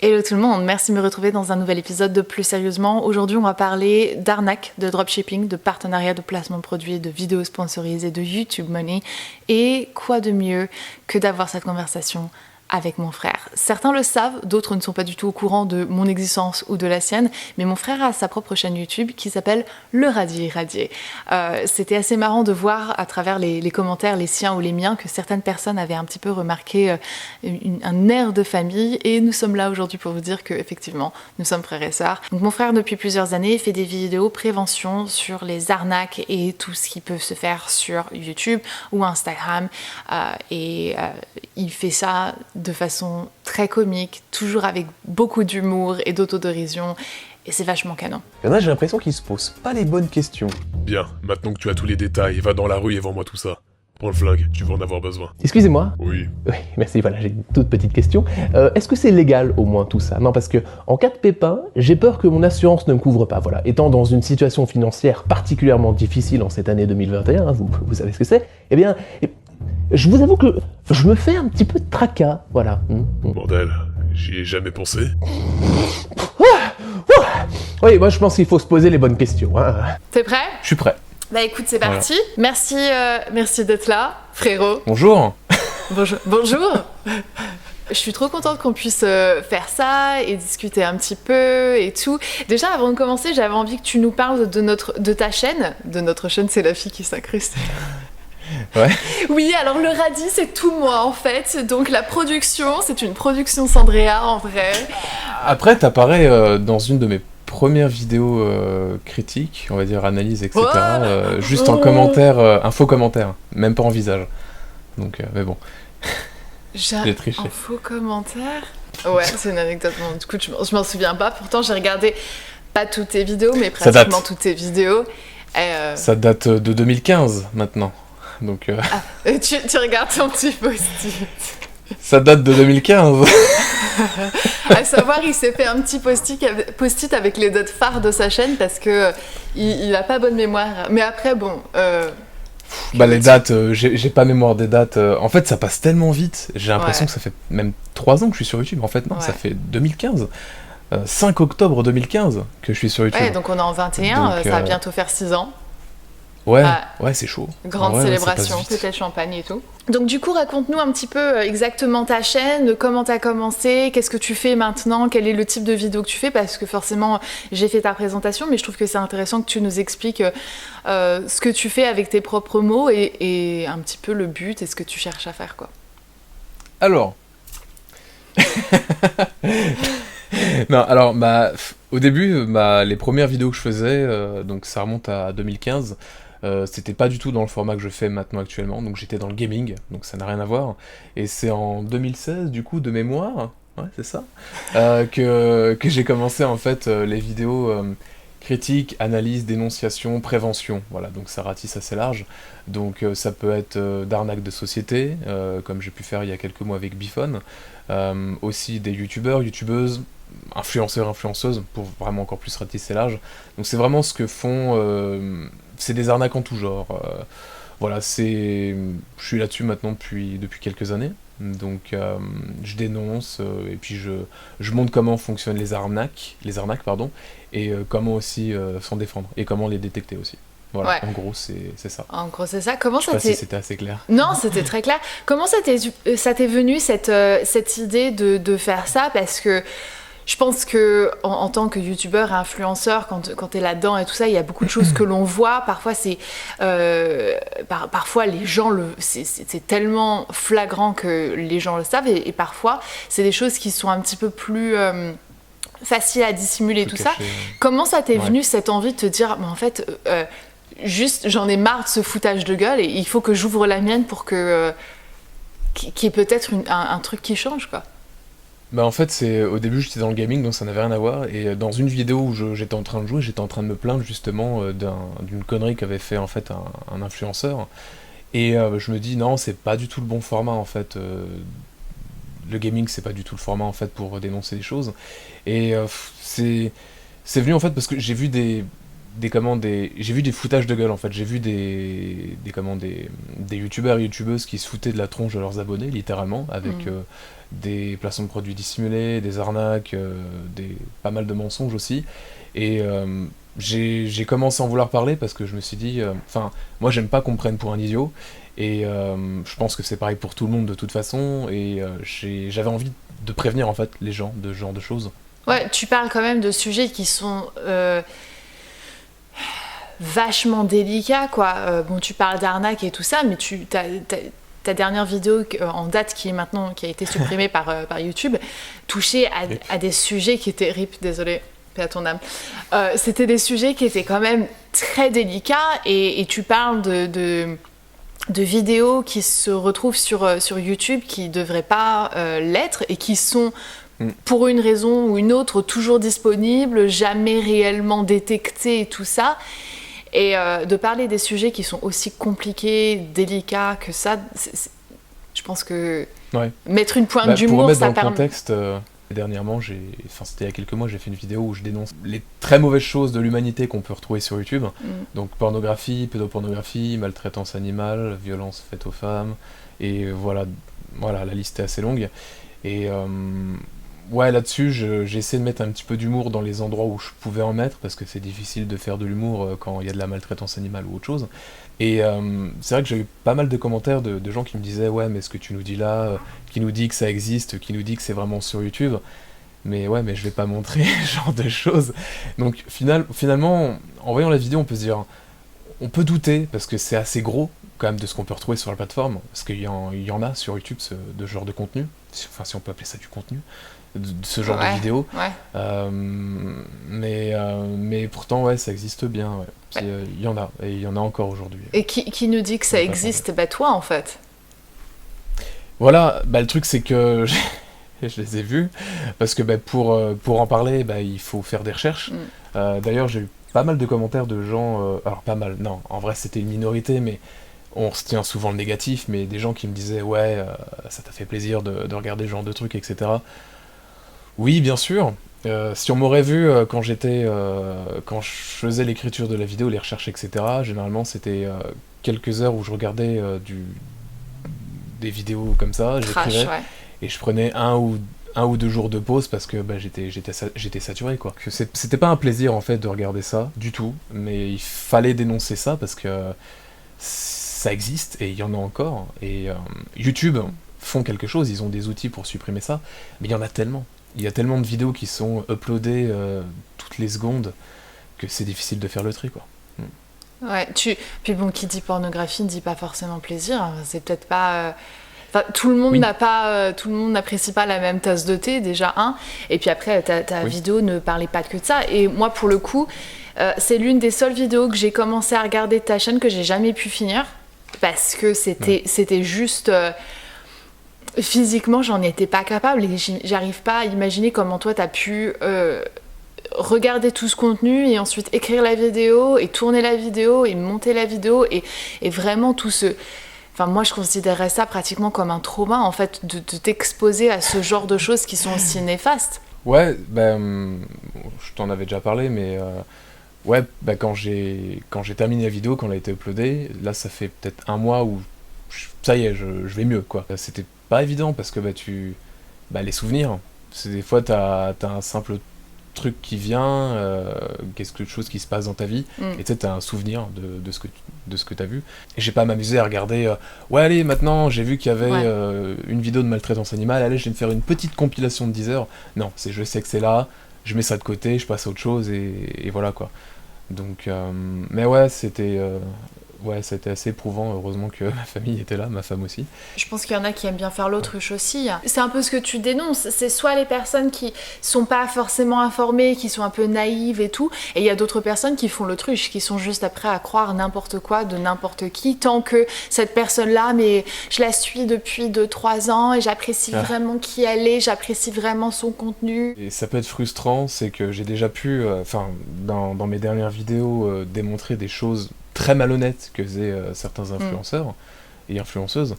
Hello tout le monde, merci de me retrouver dans un nouvel épisode de Plus Sérieusement. Aujourd'hui, on va parler d'arnaque, de dropshipping, de partenariat, de placement de produits, de vidéos sponsorisées, de YouTube Money. Et quoi de mieux que d'avoir cette conversation avec mon frère. Certains le savent, d'autres ne sont pas du tout au courant de mon existence ou de la sienne, mais mon frère a sa propre chaîne YouTube qui s'appelle Le Radier Irradié. C'était assez marrant de voir à travers les commentaires, les siens ou les miens, que certaines personnes avaient un petit peu remarqué un air de famille, et nous sommes là aujourd'hui pour vous dire qu'effectivement, nous sommes frères et sœurs. Donc mon frère, depuis plusieurs années, fait des vidéos prévention sur les arnaques et tout ce qui peut se faire sur YouTube ou Instagram, il fait ça de façon très comique, toujours avec beaucoup d'humour et d'autodérision, et c'est vachement canon. Il y en a, j'ai l'impression qu'ils se posent pas les bonnes questions. Bien, maintenant que tu as tous les détails, va dans la rue et vends-moi tout ça. Prends le flingue, tu vas en avoir besoin. Excusez-moi. Oui. Oui, merci, voilà, j'ai une toute petite question. Est-ce que c'est légal au moins tout ça? Non, parce que en cas de pépin, j'ai peur que mon assurance ne me couvre pas, voilà. Étant dans une situation financière particulièrement difficile en cette année 2021, hein, vous savez ce que c'est, eh bien, je vous avoue que je me fais un petit peu de tracas, voilà. Bordel, j'y ai jamais pensé. Oui, moi je pense qu'il faut se poser les bonnes questions. Hein. T'es prêt? Je suis prêt. Bah écoute, c'est parti. Merci d'être là, frérot. Bonjour. Bonjour. Je suis trop contente qu'on puisse faire ça et discuter un petit peu et tout. Déjà, avant de commencer, j'avais envie que tu nous parles de ta chaîne. De notre chaîne, c'est la fille qui s'incruste. Ouais. Oui, alors le radis, c'est tout moi en fait. Donc la production, c'est une production Sandrea en vrai. Après, t'apparais dans une de mes premières vidéos critiques, on va dire analyse, etc. Juste en commentaire, un faux commentaire, même pas en visage. Donc, mais bon. J'ai triché. Un faux commentaire? Ouais, c'est une anecdote. Bon, du coup, je m'en souviens pas. Pourtant, j'ai regardé pas toutes tes vidéos, mais pratiquement toutes tes vidéos. Ça date de 2015 maintenant. Donc, tu regardes ton petit post-it. Ça date de 2015. À savoir, il s'est fait un petit post-it avec les dates phares de sa chaîne parce que il a pas bonne mémoire. Mais après, bon. Les dates, j'ai pas mémoire des dates. En fait, ça passe tellement vite. J'ai l'impression que ça fait même 3 ans que je suis sur YouTube. En fait, non, ça fait 2015. 5 octobre 2015 que je suis sur YouTube. Ouais, donc on est en 21, donc, ça va bientôt faire 6 ans. Ouais, c'est chaud. Grande célébration, peut-être champagne et tout. Donc du coup, raconte-nous un petit peu exactement ta chaîne, comment t'as commencé, qu'est-ce que tu fais maintenant, quel est le type de vidéo que tu fais, parce que forcément, j'ai fait ta présentation, mais je trouve que c'est intéressant que tu nous expliques ce que tu fais avec tes propres mots et un petit peu le but et ce que tu cherches à faire, quoi. Alors... Non, alors, au début, les premières vidéos que je faisais, donc ça remonte à 2015, c'était pas du tout dans le format que je fais maintenant actuellement, donc j'étais dans le gaming, donc ça n'a rien à voir, et c'est en 2016, du coup, de mémoire, ouais, c'est ça, que j'ai commencé en fait les vidéos critique, analyse, dénonciation, prévention, voilà, donc ça ratisse assez large, donc ça peut être d'arnaque de société, comme j'ai pu faire il y a quelques mois avec Bifone, aussi des youtubeurs, youtubeuses, influenceurs, influenceuses, pour vraiment encore plus ratisser large. Donc c'est vraiment ce que font, c'est des arnaques en tout genre. Voilà, je suis là-dessus maintenant depuis quelques années. Donc je dénonce, et puis je montre comment fonctionnent les arnaques, pardon, et comment aussi s'en défendre, et comment les détecter aussi. Voilà, en gros, c'est ça. En gros, c'est ça. Comment je sais pas si c'était assez clair. Non, c'était très clair. Comment ça t'est venu cette idée de faire ça? Parce que je pense que en tant que youtubeur et influenceur, quand t'es là-dedans et tout ça, il y a beaucoup de choses que l'on voit. Parfois, parfois les gens c'est tellement flagrant que les gens le savent, et parfois, c'est des choses qui sont un petit peu plus faciles à dissimuler, tout ça. Comment ça t'est venu cette envie de te dire, mais en fait, juste, j'en ai marre de ce foutage de gueule et il faut que j'ouvre la mienne pour qu'il y ait peut-être un truc qui change, quoi. En fait, au début j'étais dans le gaming, donc ça n'avait rien à voir, et dans une vidéo où j'étais en train de jouer, j'étais en train de me plaindre justement d'une connerie qu'avait fait en fait un influenceur, et je me dis non, c'est pas du tout le bon format en fait, le gaming c'est pas du tout le format en fait pour dénoncer les choses, et c'est venu en fait parce que j'ai vu j'ai vu des foutages de gueule en fait. J'ai vu des youtubeurs et youtubeuses qui se foutaient de la tronche de leurs abonnés, littéralement, avec des placements de produits dissimulés, des arnaques, pas mal de mensonges aussi. Et j'ai commencé à en vouloir parler parce que je me suis dit, moi j'aime pas qu'on me prenne pour un idiot. Et je pense que c'est pareil pour tout le monde de toute façon. Et j'avais envie de prévenir en fait les gens de ce genre de choses. Ouais, tu parles quand même de sujets qui sont vachement délicats, quoi. Bon, tu parles d'arnaque et tout ça, mais ta dernière vidéo en date qui a été supprimée par YouTube touchait à des sujets qui étaient désolé, paix à ton âme. C'était des sujets qui étaient quand même très délicats et tu parles de vidéos qui se retrouvent sur YouTube qui ne devraient pas l'être et qui sont pour une raison ou une autre toujours disponibles, jamais réellement détectées et tout ça. Et de parler des sujets qui sont aussi compliqués, délicats que ça, je pense que mettre une pointe d'humour, pour remettre ça dans permet... le contexte, dernièrement, c'était il y a quelques mois, j'ai fait une vidéo où je dénonce les très mauvaises choses de l'humanité qu'on peut retrouver sur YouTube. Donc pornographie, pédopornographie, maltraitance animale, violence faite aux femmes, et voilà, la liste est assez longue. Et là-dessus, j'ai essayé de mettre un petit peu d'humour dans les endroits où je pouvais en mettre, parce que c'est difficile de faire de l'humour quand il y a de la maltraitance animale ou autre chose. Et c'est vrai que j'ai eu pas mal de commentaires de gens qui me disaient « Ouais, mais ce que tu nous dis là, qui nous dit que ça existe, qui nous dit que c'est vraiment sur YouTube, mais je vais pas montrer ce genre de choses. » Donc finalement, en voyant la vidéo, on peut se dire, on peut douter, parce que c'est assez gros quand même de ce qu'on peut retrouver sur la plateforme, parce qu'il y en a sur YouTube de ce genre de contenu, enfin si on peut appeler ça du contenu, de ce genre de vidéo. Mais pourtant, ça existe bien. Il y en a, et il y en a encore aujourd'hui. Et qui nous dit que ça existe ? Toi, en fait. Voilà, le truc, c'est que je les ai vus, parce que pour en parler, il faut faire des recherches. D'ailleurs, j'ai eu pas mal de commentaires de gens... alors, pas mal, non, en vrai, c'était une minorité, mais on retient souvent le négatif, mais des gens qui me disaient « Ouais, ça t'a fait plaisir de regarder ce genre de trucs, etc. » Oui, bien sûr. Si on m'aurait vu quand je faisais l'écriture de la vidéo, les recherches, etc., généralement c'était quelques heures où je regardais des vidéos comme ça, j'écrivais, et je prenais un ou deux jours de pause parce que j'étais saturé, quoi. C'était pas un plaisir en fait de regarder ça du tout, mais il fallait dénoncer ça parce que ça existe et il y en a encore. Et YouTube font quelque chose, ils ont des outils pour supprimer ça, mais il y en a tellement. Il y a tellement de vidéos qui sont uploadées toutes les secondes que c'est difficile de faire le tri, quoi. Ouais, puis bon, qui dit pornographie ne dit pas forcément plaisir. C'est peut-être pas... tout le monde tout le monde n'apprécie pas la même tasse de thé, déjà, et puis après, ta vidéo ne parlait pas que de ça. Et moi, pour le coup, c'est l'une des seules vidéos que j'ai commencé à regarder de ta chaîne que j'ai jamais pu finir, parce que c'était juste... physiquement, j'en étais pas capable et j'arrive pas à imaginer comment toi t'as pu regarder tout ce contenu et ensuite écrire la vidéo et tourner la vidéo et monter la vidéo et vraiment tout ce... Enfin, moi, je considérais ça pratiquement comme un trauma, en fait, de t'exposer à ce genre de choses qui sont aussi néfastes. Ouais, je t'en avais déjà parlé, mais quand j'ai terminé la vidéo, quand elle a été uploadée, là, ça fait peut-être un mois où ça y est, je vais mieux, quoi. C'était pas évident parce que les souvenirs, c'est des fois t'as un simple truc qui vient, quelque chose qui se passe dans ta vie, et tu sais, t'as un souvenir de ce que t'as vu. Et j'ai pas à m'amuser à regarder, allez, maintenant j'ai vu qu'il y avait une vidéo de maltraitance animale, allez, je vais me faire une petite compilation de 10 heures. Non, je sais que c'est là, je mets ça de côté, je passe à autre chose, et voilà, quoi. Donc, mais c'était assez éprouvant, heureusement que ma famille était là, ma femme aussi. Je pense qu'il y en a qui aiment bien faire l'autruche aussi. C'est un peu ce que tu dénonces, c'est soit les personnes qui sont pas forcément informées, qui sont un peu naïves et tout, et il y a d'autres personnes qui font l'autruche, qui sont juste prêtes à croire n'importe quoi de n'importe qui, tant que cette personne-là, mais je la suis depuis 2-3 ans et j'apprécie vraiment qui elle est, j'apprécie vraiment son contenu. Et ça peut être frustrant, c'est que j'ai déjà pu, dans mes dernières vidéos, démontrer des choses très malhonnêtes que faisaient certains influenceurs et influenceuses,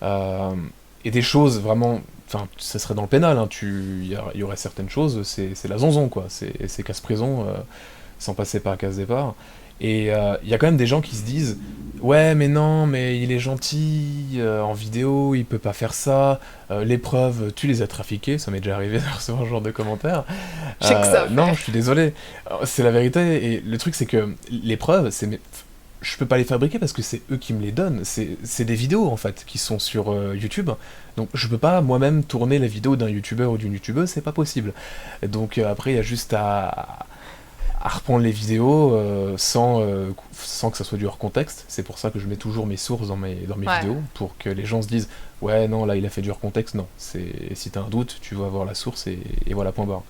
et des choses vraiment, ça serait dans le pénal, il y aurait certaines choses, c'est la zonzon, quoi, c'est casse-prison, sans passer par la case départ. Et il y a quand même des gens qui se disent ouais mais non mais il est gentil en vidéo il peut pas faire ça, les preuves tu les as trafiquées, ça m'est déjà arrivé de recevoir ce genre de commentaires. Je sais que ça Non fait. je suis désolé. C'est la vérité et le truc c'est que les preuves je peux pas les fabriquer parce que c'est eux qui me les donnent, c'est des vidéos en fait qui sont sur YouTube, donc je peux pas moi-même tourner la vidéo d'un youtubeur ou d'une youtubeuse, c'est pas possible. Donc après il y a juste à reprendre les vidéos sans que ça soit du hors contexte. C'est pour ça que je mets toujours mes sources dans mes Ouais. vidéos, pour que les gens se disent ouais non là il a fait du hors contexte, non. Si t'as un doute, tu vas voir la source et voilà point barre.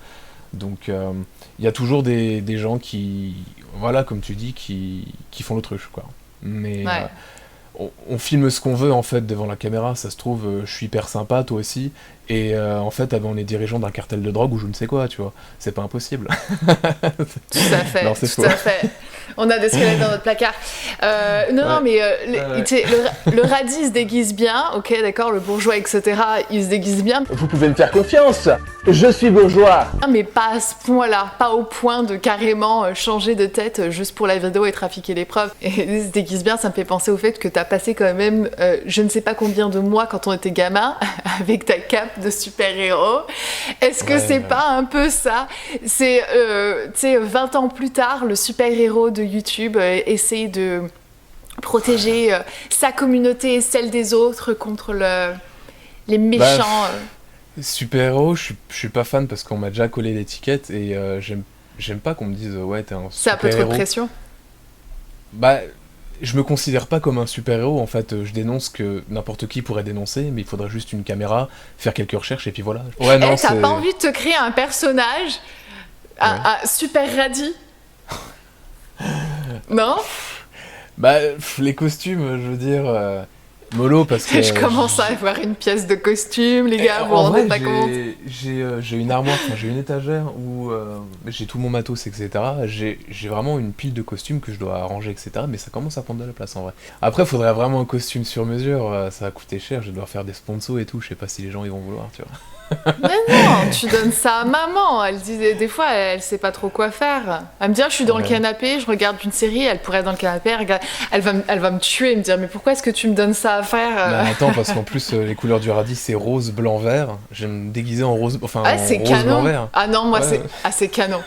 Donc il y a toujours des gens qui, voilà comme tu dis, qui font l'autruche quoi. Mais Ouais. on filme ce qu'on veut en fait devant la caméra, ça se trouve je suis hyper sympa, toi aussi, et en fait on est dirigeant d'un cartel de drogue ou je ne sais quoi, tu vois, c'est pas impossible. Tout à fait, Non, c'est tout faux. à fait. On a des squelettes dans notre placard. Non, non, Ouais. mais Ouais. tu sais, le radis se déguise bien, ok, d'accord, le bourgeois, etc., il se déguise bien, Vous pouvez me faire confiance, je suis bourgeois. mais pas à ce point-là, pas au point de carrément changer de tête juste pour la vidéo et trafiquer les preuves. Et il se déguise bien, ça me fait penser au fait que t'as passé quand même je ne sais pas combien de mois quand on était gamin avec ta cape de super-héros. Est-ce que Ouais, c'est ouais. pas un peu ça? C'est, tu sais, 20 ans plus tard, le super-héros de YouTube essaie de protéger sa communauté et celle des autres contre les méchants. Super-héros, je suis pas fan parce qu'on m'a déjà collé l'étiquette et j'aime pas qu'on me dise ouais t'es un C'est un peu trop de super-héros. pression. Bah, je me considère pas comme un super-héros, en fait, je dénonce que n'importe qui pourrait dénoncer, mais il faudrait juste une caméra, faire quelques recherches et puis voilà. Ouais, non, T'as c'est... pas envie de te créer un personnage, un super radis? Non? Bah, les costumes, je veux dire, mollo parce que... Je commence à avoir une pièce de costume, les gars, vous vous En rendez vrai, pas compte? j'ai une armoire, enfin, j'ai une étagère où j'ai tout mon matos, etc. J'ai vraiment une pile de costumes que je dois ranger, etc. Mais ça commence à prendre de la place en vrai. Après, il faudrait vraiment un costume sur mesure, ça va coûter cher, je vais devoir faire des sponsors et tout, je sais pas si les gens ils vont vouloir, tu vois. Mais non, tu donnes ça à maman. Elle dit des fois, elle sait pas trop quoi faire. Elle me dit, ah, je suis dans le Ouais. canapé, je regarde une série, elle pourrait être dans le canapé, elle va me tuer et me dire, mais pourquoi est-ce que tu me donnes ça à faire? Bah attends, parce qu'en plus, les couleurs du radis c'est rose, blanc, vert. Je vais me déguiser en rose, enfin Ah, en c'est rose, blanc, canon. vert. Ah non, moi, Ouais. c'est canon.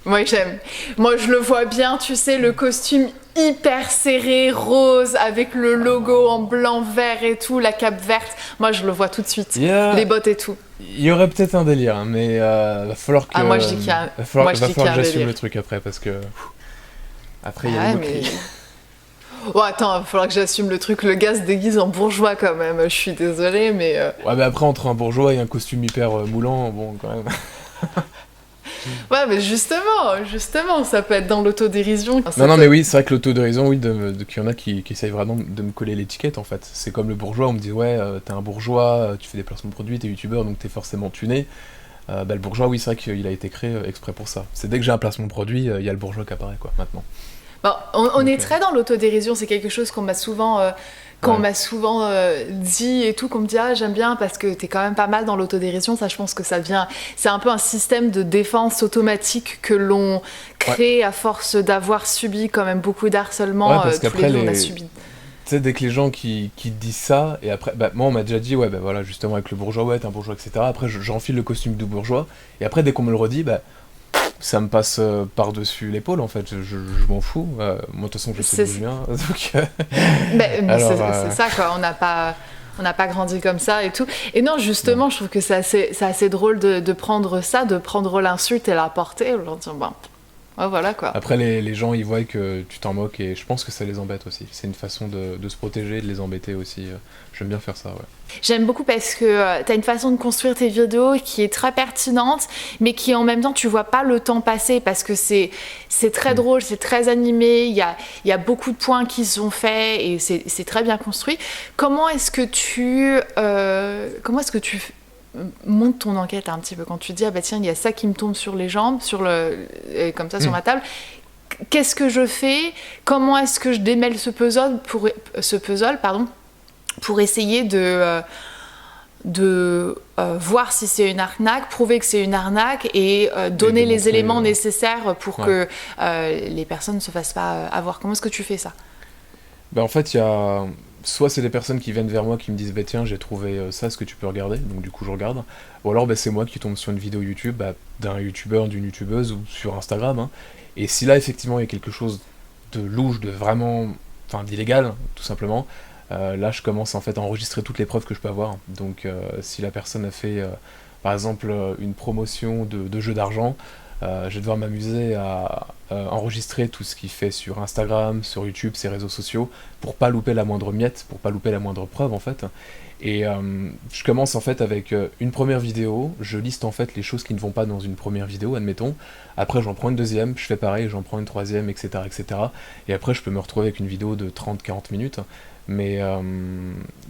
Moi, j'aime. Moi, je le vois bien, tu sais, le costume hyper serré, rose, avec le logo en blanc, vert et tout, la cape verte. Moi, je le vois tout de suite. Les bottes et tout. Il y aurait peut-être un délire, hein, mais va falloir que. Ah, moi, je dis qu'il y a un- va falloir, moi, je va dis falloir qu'il y a que un j'assume délire. le truc après, parce que. Après, il y a Ah, les mais... moqueries. Oh, attends, il va falloir que j'assume le truc. Le gars se déguise en bourgeois quand même. Je suis désolée, mais... Ouais, mais après, entre un bourgeois et un costume hyper moulant, bon, quand même. Ouais, mais justement, ça peut être dans l'autodérision. Non, non, mais oui, c'est vrai que l'autodérision, oui, qu'il y en a qui essayent vraiment de me coller l'étiquette, en fait. C'est comme le bourgeois, on me dit, ouais, t'es un bourgeois, tu fais des placements de produits, t'es youtubeur, donc t'es forcément tuné. Bah, le bourgeois, oui, c'est vrai qu'il a été créé exprès pour ça. C'est dès que j'ai un placement de produit, il y a le bourgeois qui apparaît, quoi, maintenant. Bon, on est Ok. très dans l'autodérision. C'est quelque chose qu'on m'a souvent... qu'on m'a souvent dit et tout, qu'on me dit ah j'aime bien parce que t'es quand même pas mal dans l'autodérision, ça je pense que ça vient, c'est un peu un système de défense automatique que l'on crée à force d'avoir subi quand même beaucoup d'harcèlement, Ouais, parce tous qu'après, les deux on a les- subi. Tu sais, dès que les gens qui te disent ça, et après, bah, moi on m'a déjà dit, ouais, bah voilà, justement avec le bourgeois, ouais, t'es un bourgeois, etc. Après, j'enfile le costume du bourgeois, et après, dès qu'on me le redit, bah, ça me passe par-dessus l'épaule, en fait, je m'en fous. Moi, de toute façon, je sais d'où je viens, donc... Mais Alors, c'est ça quoi, on n'a pas grandi comme ça et tout. Et non, justement, je trouve que c'est assez drôle de prendre ça, de prendre l'insulte et la porter, leur dire bon, ouais, voilà quoi. Après, les gens, ils voient que tu t'en moques, et je pense que ça les embête aussi. C'est une façon de se protéger, de les embêter aussi. J'aime bien faire ça, ouais. J'aime beaucoup parce que t'as une façon de construire tes vidéos qui est très pertinente, mais qui en même temps tu vois pas le temps passer parce que c'est très drôle, c'est très animé, il y a beaucoup de points qui sont faits et c'est très bien construit. Comment est-ce que tu montes ton enquête un petit peu quand tu dis ah bah tiens il y a ça qui me tombe sur les jambes, comme ça sur ma table. Qu'est-ce que je fais? Comment est-ce que je démêle ce puzzle pour essayer de voir si c'est une arnaque, prouver que c'est une arnaque et donner les éléments nécessaires pour que les personnes ne se fassent pas avoir. Comment est-ce que tu fais ça? En fait, il y a... Soit c'est des personnes qui viennent vers moi qui me disent bah, tiens j'ai trouvé ça, est-ce que tu peux regarder? Donc du coup je regarde. Ou alors c'est moi qui tombe sur une vidéo YouTube d'un youtubeur, d'une youtubeuse ou sur Instagram. Hein. Et si là effectivement il y a quelque chose de louche, de vraiment... Enfin d'illégal tout simplement, là je commence en fait à enregistrer toutes les preuves que je peux avoir. Donc si la personne a fait par exemple une promotion de jeux d'argent, je vais devoir m'amuser à enregistrer tout ce qu'il fait sur Instagram, sur YouTube, ses réseaux sociaux, pour pas louper la moindre miette, pour pas louper la moindre preuve en fait. Et je commence en fait avec une première vidéo, je liste en fait les choses qui ne vont pas dans une première vidéo, admettons. Après j'en prends une deuxième, je fais pareil, j'en prends une troisième, etc., etc. Et après je peux me retrouver avec une vidéo de 30-40 minutes. Mais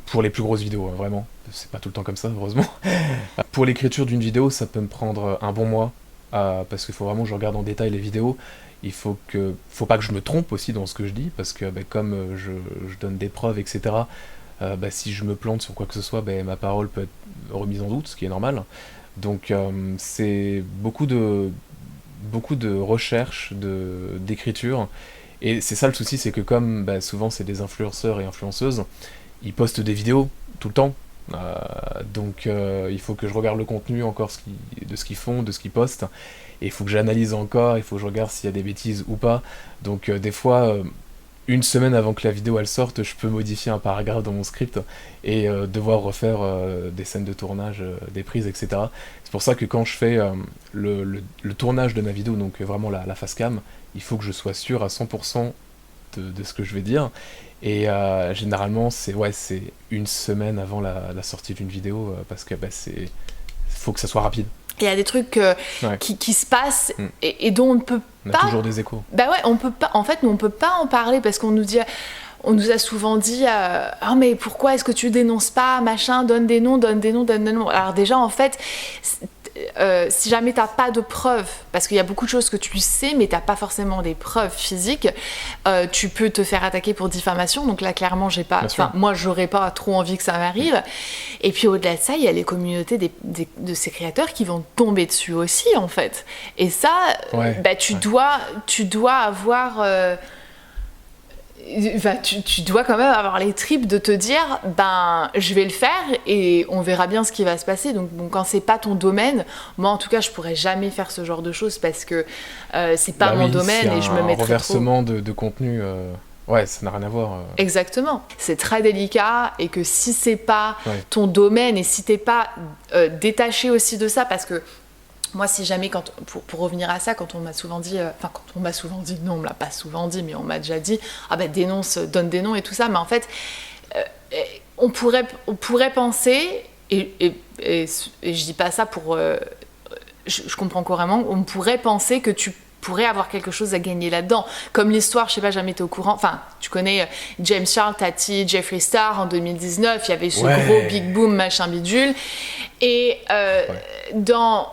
pour les plus grosses vidéos, hein, vraiment, c'est pas tout le temps comme ça, heureusement. Pour l'écriture d'une vidéo, ça peut me prendre un bon mois. Parce qu'il faut vraiment que je regarde en détail les vidéos. Faut pas que je me trompe aussi dans ce que je dis, parce que comme je donne des preuves, etc., si je me plante sur quoi que ce soit, ma parole peut être remise en doute, ce qui est normal. Donc c'est beaucoup de recherche, d'écriture, et c'est ça le souci, c'est que comme souvent c'est des influenceurs et influenceuses, ils postent des vidéos tout le temps. Donc il faut que je regarde le contenu encore de ce qu'ils font, de ce qu'ils postent, et il faut que j'analyse encore, il faut que je regarde s'il y a des bêtises ou pas. Donc des fois, une semaine avant que la vidéo elle sorte, je peux modifier un paragraphe dans mon script et devoir refaire des scènes de tournage, des prises, etc. C'est pour ça que quand je fais le tournage de ma vidéo, donc vraiment la face cam, il faut que je sois sûr à 100% de ce que je vais dire. Et généralement, c'est une semaine avant la sortie d'une vidéo, parce que faut que ça soit rapide. Il y a des trucs qui se passent et dont on ne peut On pas... a toujours des échos. On peut pas. En fait, nous, on peut pas en parler parce qu'on nous dit... On nous a souvent dit ah mais pourquoi est-ce que tu dénonces pas, machin, donne des noms. Alors déjà, en fait... si jamais t'as pas de preuves, parce qu'il y a beaucoup de choses que tu sais mais t'as pas forcément des preuves physiques, tu peux te faire attaquer pour diffamation. Donc là clairement moi j'aurais pas trop envie que ça m'arrive. Et puis au-delà de ça, il y a les communautés de ces créateurs qui vont tomber dessus aussi en fait. Et ça tu dois avoir tu dois quand même avoir les tripes de te dire je vais le faire et on verra bien ce qui va se passer. Donc bon, quand c'est pas ton domaine, moi en tout cas je pourrais jamais faire ce genre de choses parce que c'est pas mon domaine et je me mettrais trop... renversement de contenu, ça n'a rien à voir. Exactement, c'est très délicat et que si c'est pas ton domaine et si t'es pas détaché aussi de ça, parce que moi, si jamais, pour revenir à ça, quand on m'a souvent dit, non, on me l'a pas souvent dit, mais on m'a déjà dit, dénonce, donne des noms et tout ça, mais en fait, on pourrait penser, et je dis pas ça pour, je comprends couramment, on pourrait penser que tu pourrais avoir quelque chose à gagner là-dedans. Comme l'histoire, je sais pas, jamais t'es au courant, enfin, tu connais James Charles, Tati, Jeffree Star en 2019, il y avait ce gros big boom, machin bidule, et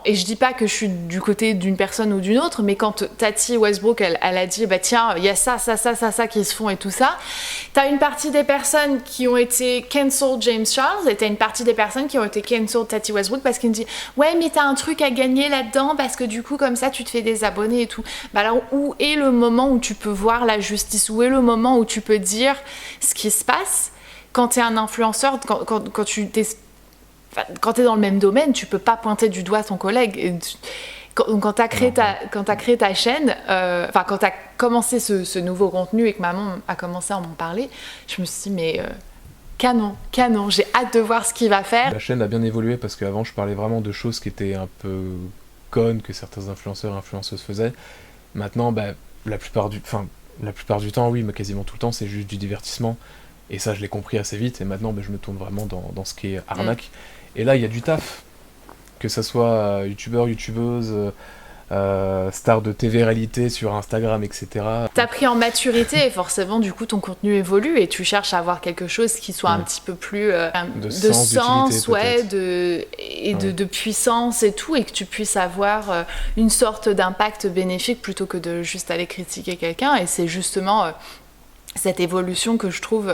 et je dis pas que je suis du côté d'une personne ou d'une autre, mais quand Tati Westbrook, elle a dit, tiens, il y a ça qui se font et tout ça, t'as une partie des personnes qui ont été cancelled James Charles, et t'as une partie des personnes qui ont été cancelled Tati Westbrook parce qu'ils me disent, ouais, mais t'as un truc à gagner là-dedans, parce que du coup, comme ça, tu te fais des abonnés et tout. Alors, où est le moment où tu peux voir la justice? Où est le moment où tu peux dire ce qui se passe? Quand t'es un influenceur, quand tu t'es... Quand tu es dans le même domaine, tu peux pas pointer du doigt ton collègue. Quand tu as créé ta chaîne, quand tu as commencé ce nouveau contenu et que maman a commencé à m'en parler, je me suis dit, mais canon, j'ai hâte de voir ce qu'il va faire. La chaîne a bien évolué parce qu'avant, je parlais vraiment de choses qui étaient un peu connes que certains influenceurs et influenceuses faisaient. Maintenant, la plupart du temps, oui, mais quasiment tout le temps, c'est juste du divertissement. Et ça, je l'ai compris assez vite. Et maintenant, je me tourne vraiment dans ce qui est arnaque. Et là, il y a du taf. Que ça soit youtubeur, youtubeuse, star de TV réalité sur Instagram, etc. T'as pris en maturité et forcément, du coup, ton contenu évolue et tu cherches à avoir quelque chose qui soit un petit peu plus de sens, de puissance et tout, et que tu puisses avoir une sorte d'impact bénéfique plutôt que de juste aller critiquer quelqu'un. Et c'est justement... cette évolution que je trouve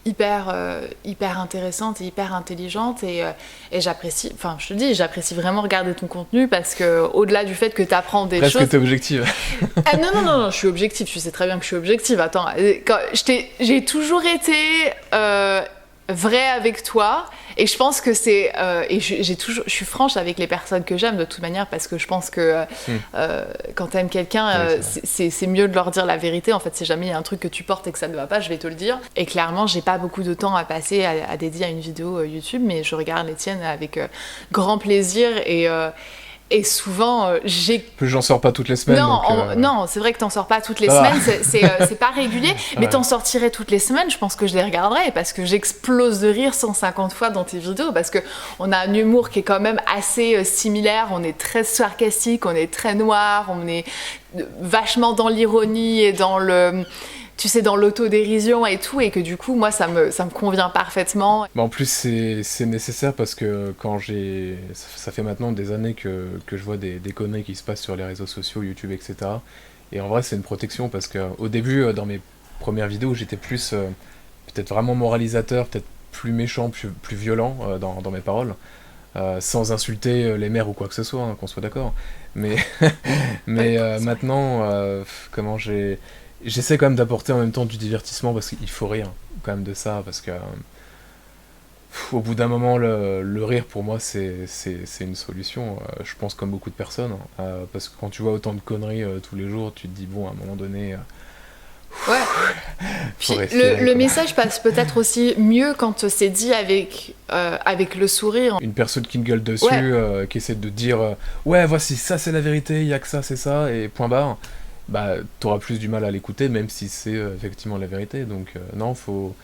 hyper intéressante et hyper intelligente et j'apprécie, enfin je te dis, j'apprécie vraiment regarder ton contenu parce que au-delà du fait que tu apprends des Presque choses... t'es objective. Non, je suis objective, tu sais très bien que je suis objective, attends, j'ai toujours été vraie avec toi et je pense que c'est je suis franche avec les personnes que j'aime de toute manière parce que je pense que quand t'aimes quelqu'un c'est mieux de leur dire la vérité. En fait, si jamais il y a un truc que tu portes et que ça ne va pas, je vais te le dire. Et clairement, j'ai pas beaucoup de temps à passer à dédier à une vidéo YouTube, mais je regarde les tiennes avec grand plaisir et souvent, Plus j'en sors pas toutes les semaines. Non, c'est vrai que t'en sors pas toutes les semaines, c'est pas régulier, mais t'en sortirais toutes les semaines, je pense que je les regarderais parce que j'explose de rire 150 fois dans tes vidéos parce qu'on a un humour qui est quand même assez similaire, on est très sarcastique, on est très noir, on est vachement dans l'ironie et dans le... tu sais, dans l'autodérision et tout, et que du coup, moi, ça me convient parfaitement. Mais en plus, c'est nécessaire parce que quand ça fait maintenant des années que je vois des conneries qui se passent sur les réseaux sociaux, YouTube, etc. Et en vrai, c'est une protection parce qu'au début, dans mes premières vidéos, j'étais plus peut-être vraiment moralisateur, peut-être plus méchant, plus violent dans mes paroles, sans insulter les mères ou quoi que ce soit, hein, qu'on soit d'accord. Mais maintenant, j'essaie quand même d'apporter en même temps du divertissement parce qu'il faut rire quand même de ça parce que au bout d'un moment le rire pour moi c'est une solution, je pense comme beaucoup de personnes, parce que quand tu vois autant de conneries tous les jours tu te dis bon à un moment donné ouais. Puis le message passe peut-être aussi mieux quand c'est dit avec le sourire. Une personne qui me gueule dessus, qui essaie de dire ouais voici ça c'est la vérité, il y a que ça c'est ça et point barre, bah t'auras plus du mal à l'écouter même si c'est effectivement la vérité. Donc non, faut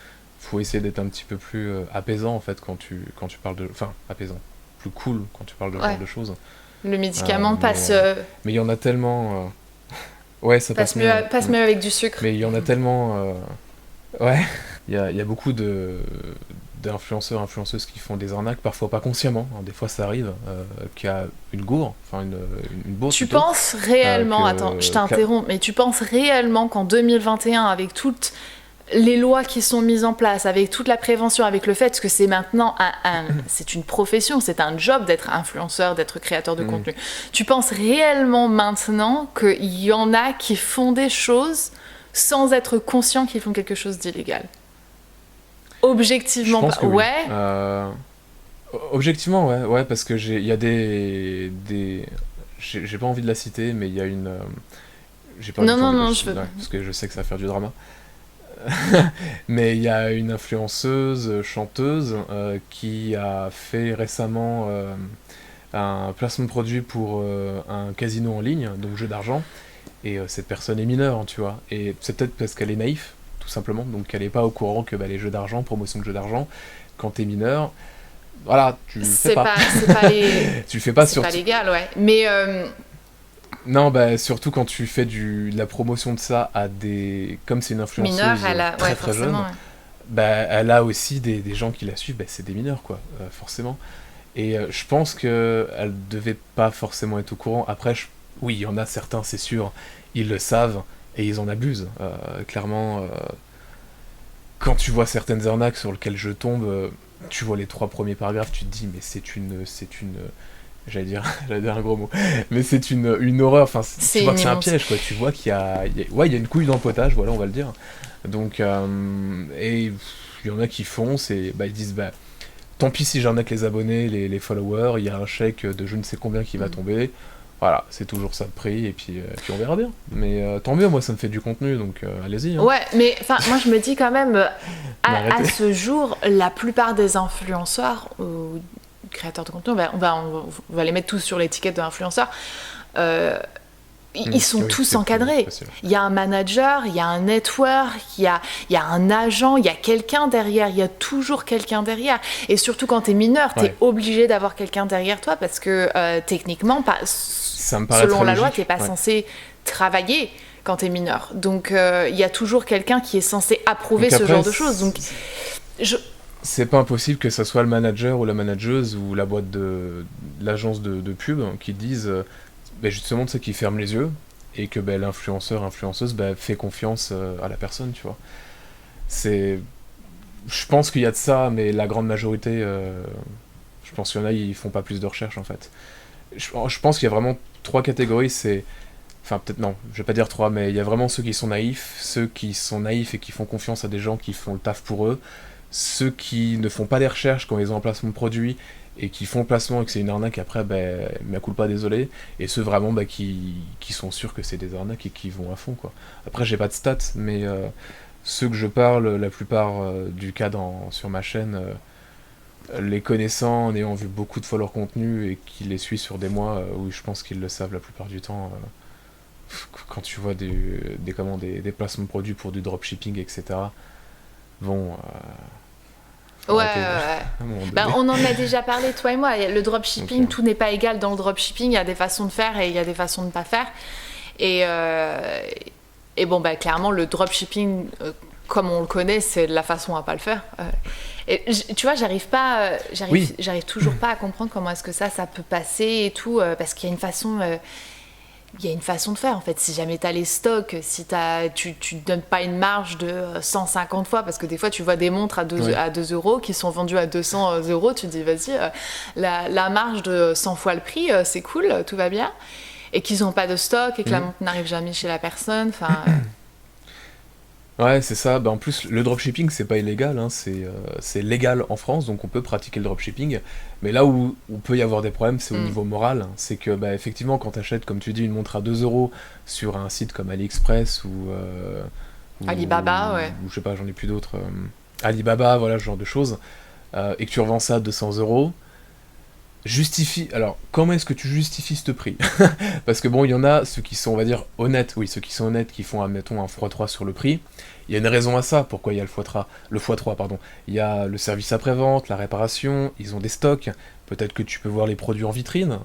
essayer d'être un petit peu plus apaisant en fait quand tu parles de... Enfin apaisant, plus cool quand tu parles de ce genre de choses. Le médicament passe... Mais il y en a tellement... Ouais, ça passe mieux. Passe mieux avec du sucre. Mais il y en a tellement... Ouais, il y a beaucoup d'influenceurs, influenceuses qui font des arnaques, parfois pas consciemment, hein, des fois ça arrive, qui a une gourde, enfin une bourse. Tu penses réellement, attends, je t'interromps, mais tu penses réellement qu'en 2021, avec toutes les lois qui sont mises en place, avec toute la prévention, avec le fait que c'est maintenant c'est une profession, c'est un job d'être influenceur, d'être créateur de contenu, tu penses réellement maintenant qu'il y en a qui font des choses sans être conscients qu'ils font quelque chose d'illégal? Objectivement, pas. Oui. Ouais. Objectivement, ouais, parce que il y a des j'ai pas envie de la citer, mais il y a une j'ai pas non, je veux parce que je sais que ça va faire du drama. Mais il y a une influenceuse, chanteuse, qui a fait récemment un placement de produit pour un casino en ligne, donc jeu d'argent, et cette personne est mineure, hein, tu vois, et c'est peut-être parce qu'elle est naïve, tout simplement, donc elle est pas au courant que les jeux d'argent, promotion de jeux d'argent, quand t'es mineur, voilà, tu le fais pas. C'est pas tu le fais pas c'est pas légal, ouais. Mais non, bah surtout quand tu fais de la promotion de ça à des... Comme c'est une influenceuse mineur, très jeune, bah elle a aussi des gens qui la suivent, bah c'est des mineurs quoi, forcément. Et je pense qu'elle devait pas forcément être au courant. Après, oui, il y en a certains, c'est sûr, ils le savent et ils en abusent. Clairement, quand tu vois certaines arnaques sur lesquelles je tombe, tu vois les 3 premiers paragraphes, tu te dis mais c'est une j'allais dire un gros mot, mais c'est une horreur, enfin tu vois que c'est un piège quoi, tu vois qu'il y a une couille dans le potage, voilà, on va le dire. Donc et il y en a qui foncent et ils disent tant pis si j'arnaque les abonnés, les followers, il y a un chèque de je ne sais combien qui va tomber, voilà, c'est toujours ça de prix et puis on verra bien. Mais tant mieux, moi ça me fait du contenu, donc allez-y. Hein. Ouais, mais moi je me dis quand même, à ce jour, la plupart des influenceurs ou créateurs de contenu, on va les mettre tous sur l'étiquette d'influenceurs, ils sont tous encadrés. Il y a un manager, il y a un network, il y a un agent, il y a quelqu'un derrière, il y a toujours quelqu'un derrière. Et surtout quand t'es mineur, t'es obligé d'avoir quelqu'un derrière toi parce que techniquement, selon la loi, t'es pas censé travailler quand t'es mineur. Donc il y a toujours quelqu'un qui est censé approuver ce genre de choses. Donc c'est pas impossible que ça soit le manager ou la manageuse ou la boîte l'agence de pub qui disent justement qui ferment les yeux et que l'influenceur, influenceuse fait confiance à la personne, tu vois. C'est, je pense qu'il y a de ça, mais la grande majorité, je pense qu'il y en a, ils font pas plus de recherche en fait. Je pense qu'il y a vraiment trois catégories, enfin peut-être non, je vais pas dire trois, mais il y a vraiment ceux qui sont naïfs et qui font confiance à des gens qui font le taf pour eux, ceux qui ne font pas les recherches quand ils ont un placement de produit et qui font le placement et que c'est une arnaque après, ben, mea culpa, désolé, et ceux vraiment qui sont sûrs que c'est des arnaques et qui vont à fond, quoi. Après, j'ai pas de stats, mais ceux que je parle, la plupart du cas sur ma chaîne, les connaissant, en ayant vu beaucoup de fois leur contenu et qui les suit sur des mois, oui, je pense qu'ils le savent la plupart du temps. Quand tu vois des placements de produits pour du dropshipping, etc. Bon, faut Ouais, arrêter, ouais. à un moment Ben, donné. on en a déjà parlé, toi et moi. Le dropshipping, Ok. tout n'est pas égal dans le dropshipping. Il y a des façons de faire et il y a des façons de ne pas faire. Et, bon, bah, clairement, le dropshipping, comme on le connaît, c'est la façon à pas le faire. Tu vois, Oui. j'arrive toujours pas à comprendre comment est-ce que ça peut passer et tout, parce qu'il y a une façon. Il y a une façon de faire en fait. Si jamais tu as les stocks, si tu ne donnes pas une marge de 150 fois, parce que des fois tu vois des montres à 2, Oui. à 2 euros qui sont vendues à 200 euros, tu te dis vas-y, la marge de 100 fois le prix, c'est cool, tout va bien. Et qu'ils n'ont pas de stock et que la montre n'arrive jamais chez la personne. Enfin, Ouais, c'est ça. Bah, en plus, le dropshipping, c'est pas illégal, hein, c'est légal en France, donc on peut pratiquer le dropshipping. Mais là où peut y avoir des problèmes, c'est au niveau moral. Hein. C'est que, bah, effectivement, quand tu achètes, comme tu dis, une montre à 2 euros sur un site comme AliExpress ou Alibaba, ouais. ou je sais pas, j'en ai plus d'autres. Alibaba, voilà, ce genre de choses, et que tu revends ça à 200 euros, justifie. Alors, comment est-ce que tu justifies ce prix? Parce que bon, il y en a ceux qui sont, on va dire, honnêtes, oui, ceux qui sont honnêtes, qui font, admettons, un x3 sur le prix. Il y a une raison à ça, pourquoi il y a le x3, pardon. Il y a le service après-vente, la réparation, ils ont des stocks, peut-être que tu peux voir les produits en vitrine,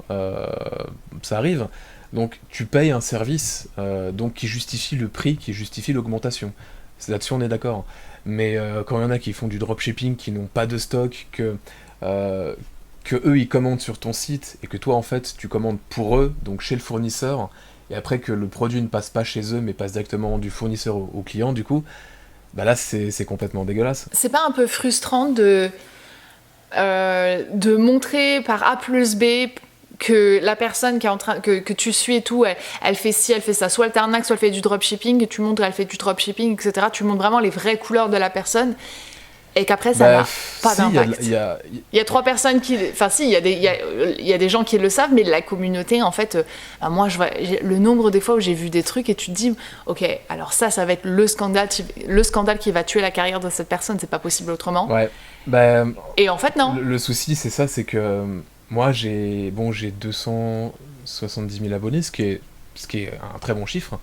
ça arrive. Donc tu payes un service donc qui justifie le prix, qui justifie l'augmentation. Là-dessus on est d'accord. Mais quand il y en a qui font du dropshipping, qui n'ont pas de stock, euh, que eux ils commandent sur ton site et que toi en fait tu commandes pour eux, donc chez le fournisseur, et après que le produit ne passe pas chez eux mais passe directement du fournisseur au client, du coup, bah là c'est complètement dégueulasse. c'est pas un peu frustrant de montrer par A plus B que la personne qui est en train que tu suis et tout, elle fait ci, elle fait ça, soit elle t'arnaque, soit elle fait du dropshipping, et tu montres qu'elle fait du dropshipping, etc. Tu montres vraiment les vraies couleurs de la personne, et qu'après ça n'a pas Si, d'impact. Il y a trois personnes qui, enfin si, il y a des gens qui le savent, mais la communauté, en fait, moi je vois le nombre des fois où j'ai vu des trucs et tu te dis, ok, alors ça va être le scandale qui va tuer la carrière de cette personne, c'est pas possible autrement. Ouais, bah, Et en fait non. le souci c'est ça, c'est que moi j'ai 270 000 abonnés, ce qui est un très bon chiffre,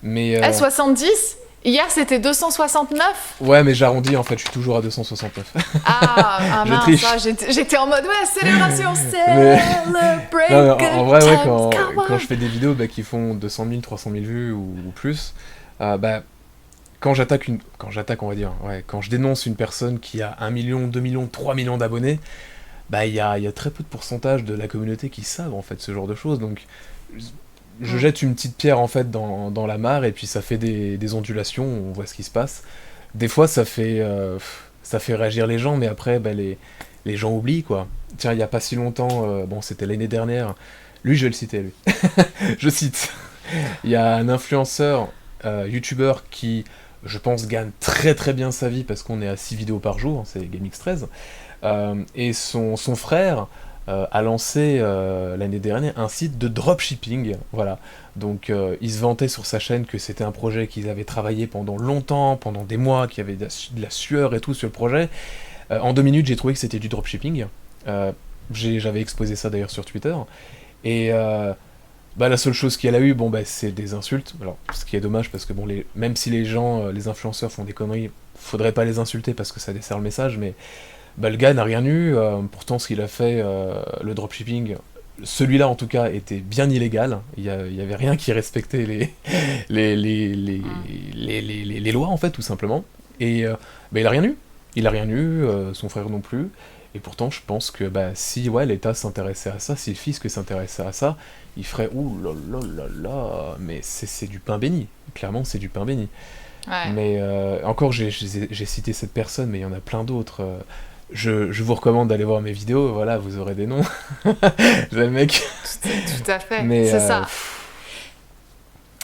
mais 70. Hier c'était 269. ouais, mais j'arrondis en fait, je suis toujours à 269. Ah Je mince, triche. j'étais en mode ouais, célébration, Mais- celebrate Non, mais good en vrai, ouais, times, come on. quand je fais des vidéos qui font 200 000, 300 000 vues ou plus, bah, quand j'attaque, on va dire, ouais, quand je dénonce une personne qui a 1 million, 2 millions, 3 millions d'abonnés, bah, il y a très peu de pourcentage de la communauté qui savent, en fait, ce genre de choses. Donc, je jette une petite pierre, en fait, dans la mare, et puis ça fait des ondulations, on voit ce qui se passe. Des fois, ça fait réagir les gens, mais après, bah, les gens oublient, quoi. Tiens, il y a pas si longtemps, bon, c'était l'année dernière, lui, je vais le citer, lui. Je cite. Il y a un influenceur, youtubeur qui, je pense, gagne très très bien sa vie parce qu'on est à 6 vidéos par jour, c'est GameX13. Et son frère a lancé l'année dernière un site de dropshipping. Voilà. Donc il se vantait sur sa chaîne que c'était un projet qu'ils avaient travaillé pendant longtemps, pendant des mois, qu'il y avait de la sueur et tout sur le projet. En 2 minutes, j'ai trouvé que c'était du dropshipping. J'avais exposé ça d'ailleurs sur Twitter. Et bah, la seule chose qu'elle a eu, bon, bah, c'est des insultes. Alors, ce qui est dommage parce que bon, même si les gens, les influenceurs font des conneries, faudrait pas les insulter parce que ça dessert le message, mais bah, le gars n'a rien eu. Pourtant, ce qu'il a fait, le dropshipping, celui-là en tout cas, était bien illégal. Il y avait rien qui respectait les lois, en fait, tout simplement. Et bah, il a rien eu. Il a rien eu, son frère non plus. Et pourtant, je pense que bah, si ouais, l'État s'intéressait à ça, si le fisc s'intéressait à ça, il ferait ouh là là là là, mais c'est du pain béni. Clairement, c'est du pain béni. Ouais. Mais encore, j'ai cité cette personne, mais il y en a plein d'autres. Je vous recommande d'aller voir mes vidéos, voilà, vous aurez des noms. Le mec. Tout à fait, Mais c'est ça.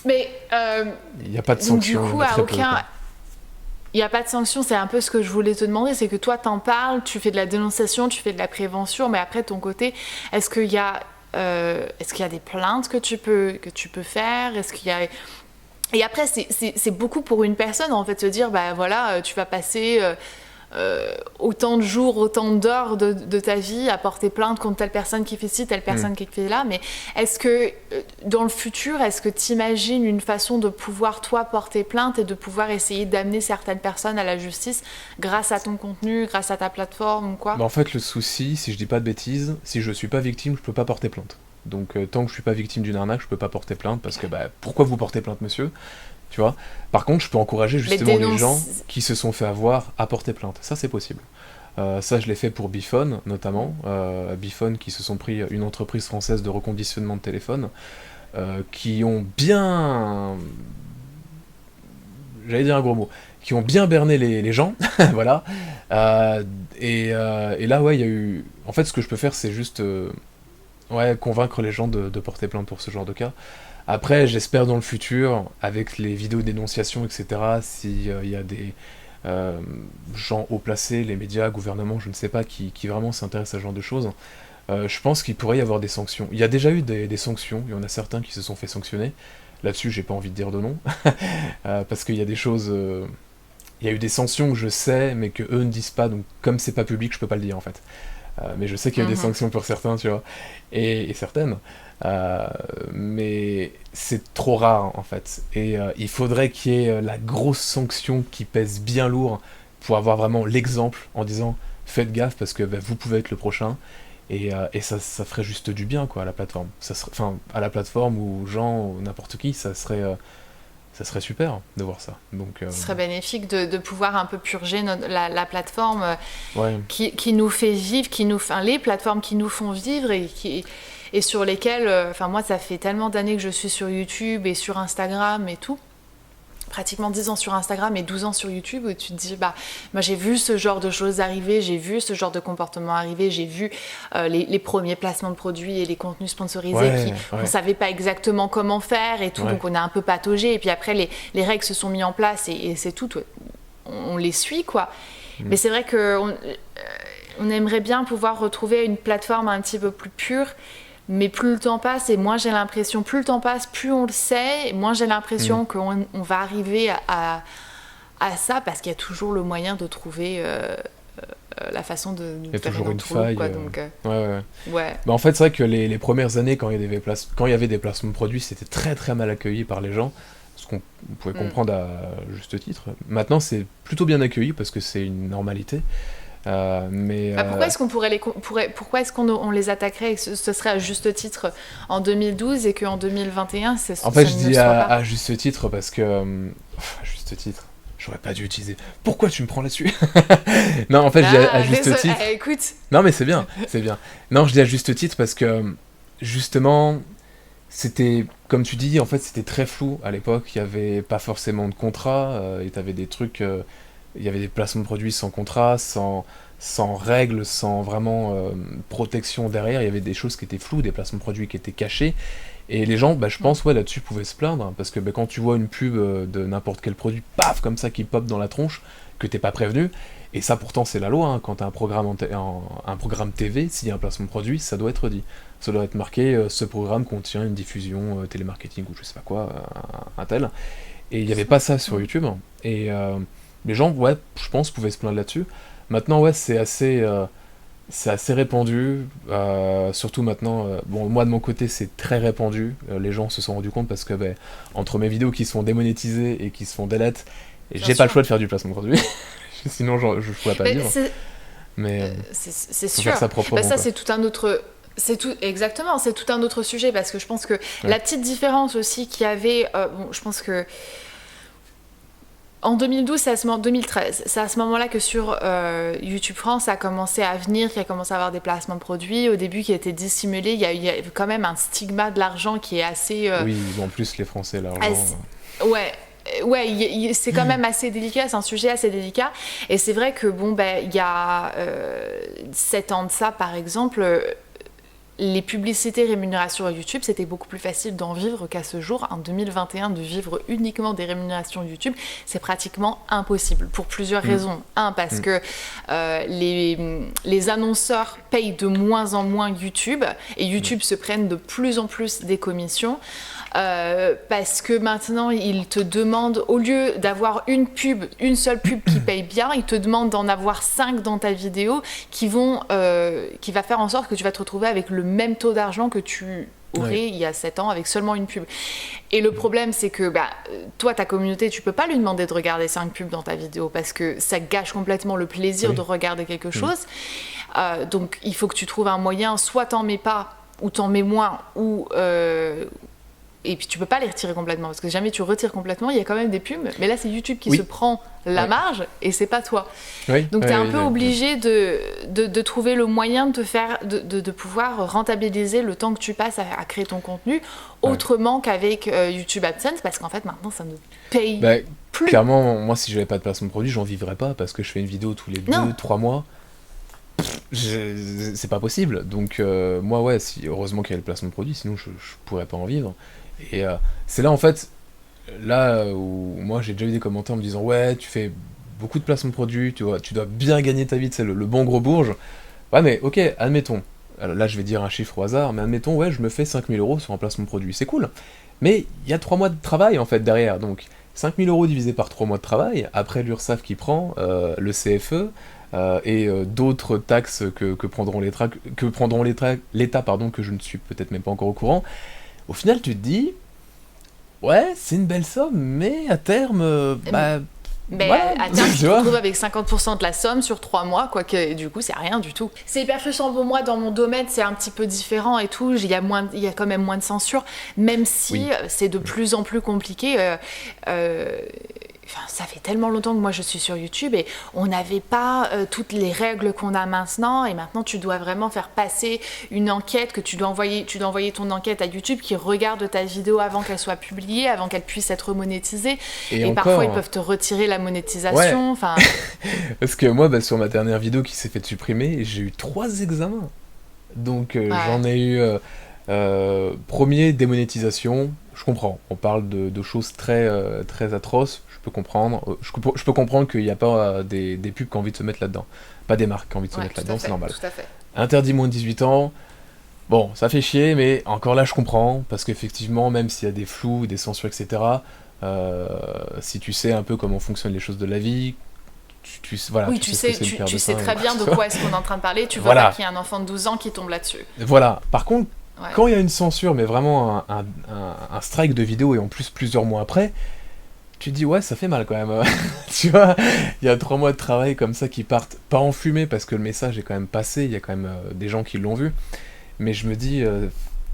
Mais il n'y a pas de donc du sanction. coup, il n'y a pas de sanction, c'est un peu ce que je voulais te demander, c'est que toi, t'en parles, tu fais de la dénonciation, tu fais de la prévention, mais après, de ton côté, est-ce qu'il y a des plaintes que tu peux faire? Est-ce qu'il y a... Et après, c'est beaucoup pour une personne, en fait, se dire, bah voilà, tu vas passer autant de jours, autant d'heures de ta vie à porter plainte contre telle personne qui fait ci, telle personne qui fait là. Mais est-ce que, dans le futur, est-ce que tu imagines une façon de pouvoir, toi, porter plainte et de pouvoir essayer d'amener certaines personnes à la justice grâce à ton contenu, grâce à ta plateforme ou quoi? En fait, le souci, si je dis pas de bêtises, si je suis pas victime, je peux pas porter plainte. Donc tant que je suis pas victime d'une arnaque, je peux pas porter plainte parce que pourquoi vous portez plainte, monsieur? Tu vois. Par contre, je peux encourager justement les gens qui se sont fait avoir à porter plainte. Ça, c'est possible. Ça, je l'ai fait pour Bifone, notamment. Bifone, qui se sont pris une entreprise française de reconditionnement de téléphone, qui ont bien... J'allais dire un gros mot. Qui ont bien berné les gens, voilà. Et là, ouais, il y a eu... En fait, ce que je peux faire, c'est juste convaincre les gens de porter plainte pour ce genre de cas. Après, j'espère dans le futur, avec les vidéos dénonciation, etc., s'il y a des gens haut placés, les médias, gouvernements, je ne sais pas, qui vraiment s'intéressent à ce genre de choses, je pense qu'il pourrait y avoir des sanctions. Il y a déjà eu des sanctions, il y en a certains qui se sont fait sanctionner. Là-dessus, j'ai pas envie de dire de nom, parce qu'il y a des choses... il y a eu des sanctions que je sais, mais que eux ne disent pas, donc comme c'est pas public, je peux pas le dire en fait. Mais je sais qu'il y a des sanctions pour certains, tu vois, et certaines. Mais c'est trop rare en fait. Et il faudrait qu'il y ait la grosse sanction qui pèse bien lourd pour avoir vraiment l'exemple en disant faites gaffe parce que vous pouvez être le prochain. Et ça ferait juste du bien quoi à la plateforme. Enfin, à la plateforme ou aux gens ou n'importe qui, ça serait super de voir ça. Donc, ce serait bénéfique de pouvoir un peu purger la plateforme ouais. qui nous fait vivre, les plateformes qui nous font vivre et sur lesquelles, moi ça fait tellement d'années que je suis sur YouTube et sur Instagram et tout, pratiquement 10 ans sur Instagram et 12 ans sur YouTube, où tu te dis, moi j'ai vu ce genre de choses arriver, j'ai vu ce genre de comportement arriver, j'ai vu les premiers placements de produits et les contenus sponsorisés on ne savait pas exactement comment faire et tout, donc on a un peu pataugé, et puis après les règles se sont mises en place et c'est tout, on les suit quoi. Mais c'est vrai qu'on aimerait bien pouvoir retrouver une plateforme un petit peu plus pure. Mais plus le temps passe et moins j'ai l'impression, plus le temps passe, plus on le sait, et moins j'ai l'impression qu'on va arriver à ça, parce qu'il y a toujours le moyen de trouver la façon de il y a faire toujours une entourloupe, faille. quoi, donc, ouais. En fait, c'est vrai que les premières années, quand il y avait des placements de produits, c'était très très mal accueilli par les gens, ce qu'on pouvait comprendre à juste titre. Maintenant, c'est plutôt bien accueilli parce que c'est une normalité. Pourquoi est-ce pourquoi est-ce qu'on les attaquerait et que ce serait à juste titre en 2012 et qu'en 2021 en fait je dis à juste titre parce que à juste titre j'aurais pas dû utiliser. Pourquoi tu me prends là-dessus? Non, en fait je dis à juste titre. Écoute. Non mais c'est bien. Non, je dis à juste titre parce que justement c'était, comme tu dis, en fait c'était très flou à l'époque, il y avait pas forcément de contrat, et t'avais des trucs il y avait des placements de produits sans contrat, sans règles, sans vraiment protection derrière. Il y avait des choses qui étaient floues, des placements de produits qui étaient cachés. Et les gens, je pense, là-dessus, pouvaient se plaindre. Parce que quand tu vois une pub de n'importe quel produit, paf, comme ça, qui pop dans la tronche, que t'es pas prévenu, et ça, pourtant, c'est la loi. Hein, quand t'as un programme TV, s'il y a un placement de produit, ça doit être dit. Ça doit être marqué, ce programme contient une diffusion télémarketing ou je sais pas quoi, un tel. Et il n'y avait pas ça sur YouTube. Et... les gens, je pense, pouvaient se plaindre là-dessus. Maintenant, c'est assez répandu. Surtout maintenant, moi de mon côté, c'est très répandu. Les gens se sont rendus compte parce que, entre mes vidéos qui se font démonétiser et qui se font delete, j'ai pas le choix de faire du placement de produit. Sinon, je pourrais pas vivre. Mais c'est sûr. Faire ça proprement. Ça, c'est tout un autre. Exactement, c'est tout un autre sujet parce que je pense que la petite différence aussi qu'il y avait, je pense que. En 2012, 2013, c'est à ce moment-là que sur YouTube France, ça a commencé à venir, qu'il y a commencé à avoir des placements de produits. Au début, qui étaient dissimulés, il y a quand même un stigma de l'argent qui est assez... Oui, en plus, les Français, l'argent... Ouais, c'est quand même assez délicat, c'est un sujet assez délicat. Et c'est vrai que, il y a 7 ans de ça, par exemple, les publicités rémunérations à YouTube, c'était beaucoup plus facile d'en vivre qu'à ce jour. En 2021, de vivre uniquement des rémunérations YouTube, c'est pratiquement impossible pour plusieurs raisons. Parce que les annonceurs payent de moins en moins YouTube et YouTube se prennent de plus en plus des commissions. Parce que maintenant ils te demandent, au lieu d'avoir une seule pub qui paye bien, ils te demandent d'en avoir 5 dans ta vidéo qui va faire en sorte que tu vas te retrouver avec le même taux d'argent que tu aurais il y a 7 ans avec seulement une pub. Et le problème, c'est que toi, ta communauté, tu peux pas lui demander de regarder 5 pubs dans ta vidéo parce que ça gâche complètement le plaisir de regarder quelque chose. Donc il faut que tu trouves un moyen, soit t'en mets pas ou t'en mets moins, ou et puis tu peux pas les retirer complètement parce que jamais tu retires complètement, il y a quand même des pubs, mais là c'est YouTube qui se prend la marge et c'est pas toi. Donc tu es un peu obligé de trouver le moyen de pouvoir rentabiliser le temps que tu passes à créer ton contenu autrement qu'avec YouTube AdSense, parce qu'en fait maintenant ça ne paye plus. Clairement, moi si j'avais pas de placement de produit, j'en vivrais pas parce que je fais une vidéo tous les 2-3 mois. C'est pas possible. Donc moi heureusement qu'il y a le placement de produit, sinon je pourrais pas en vivre. Et c'est là en fait, où moi j'ai déjà eu des commentaires en me disant ouais, tu fais beaucoup de placements de produits, tu dois bien gagner ta vie, c'est le bon gros bourge. Ouais mais ok, admettons, alors là je vais dire un chiffre au hasard, mais admettons je me fais 5 000 € sur un placement de produit, c'est cool. Mais il y a 3 mois de travail en fait derrière, donc 5 000 € divisé par 3 mois de travail, après l'URSSAF qui prend, le CFE, et d'autres taxes que prendront l'État, que je ne suis peut-être même pas encore au courant. Au final, tu te dis, ouais, c'est une belle somme, mais à terme, à terme, tu te retrouves avec 50% de la somme sur 3 mois, quoique du coup, c'est rien du tout. C'est hyper frustrant pour moi, dans mon domaine, c'est un petit peu différent et tout, il y a quand même moins de censure, même si c'est de plus en plus compliqué. Ça fait tellement longtemps que moi je suis sur YouTube et on n'avait pas toutes les règles qu'on a maintenant, et maintenant tu dois vraiment faire passer une enquête, que tu dois envoyer ton enquête à YouTube qui regarde ta vidéo avant qu'elle soit publiée, avant qu'elle puisse être monétisée, et encore, parfois ils peuvent te retirer la monétisation. Parce que moi sur ma dernière vidéo qui s'est fait supprimer, j'ai eu 3 examens, donc j'en ai eu premier, démonétisation. Je comprends, on parle de choses très, très atroces, je peux comprendre. Je peux comprendre qu'il n'y a pas des pubs qui ont envie de se mettre là-dedans, pas des marques qui ont envie de se mettre là-dedans, c'est normal. Tout à fait. Interdit moins de 18 ans, bon, ça fait chier, mais encore là je comprends, parce qu'effectivement, même s'il y a des flous, des censures, etc., si tu sais un peu comment fonctionnent les choses de la vie, tu sais très bien de quoi est-ce qu'on est en train de parler, tu vois qu'il y a un enfant de 12 ans qui tombe là-dessus. Voilà, par contre, quand il y a une censure, mais vraiment un strike de vidéo, et en plus plusieurs mois après, tu te dis ouais, ça fait mal quand même. Tu vois, il y a 3 mois de travail comme ça qui partent, pas en fumée parce que le message est quand même passé, il y a quand même des gens qui l'ont vu, mais je me dis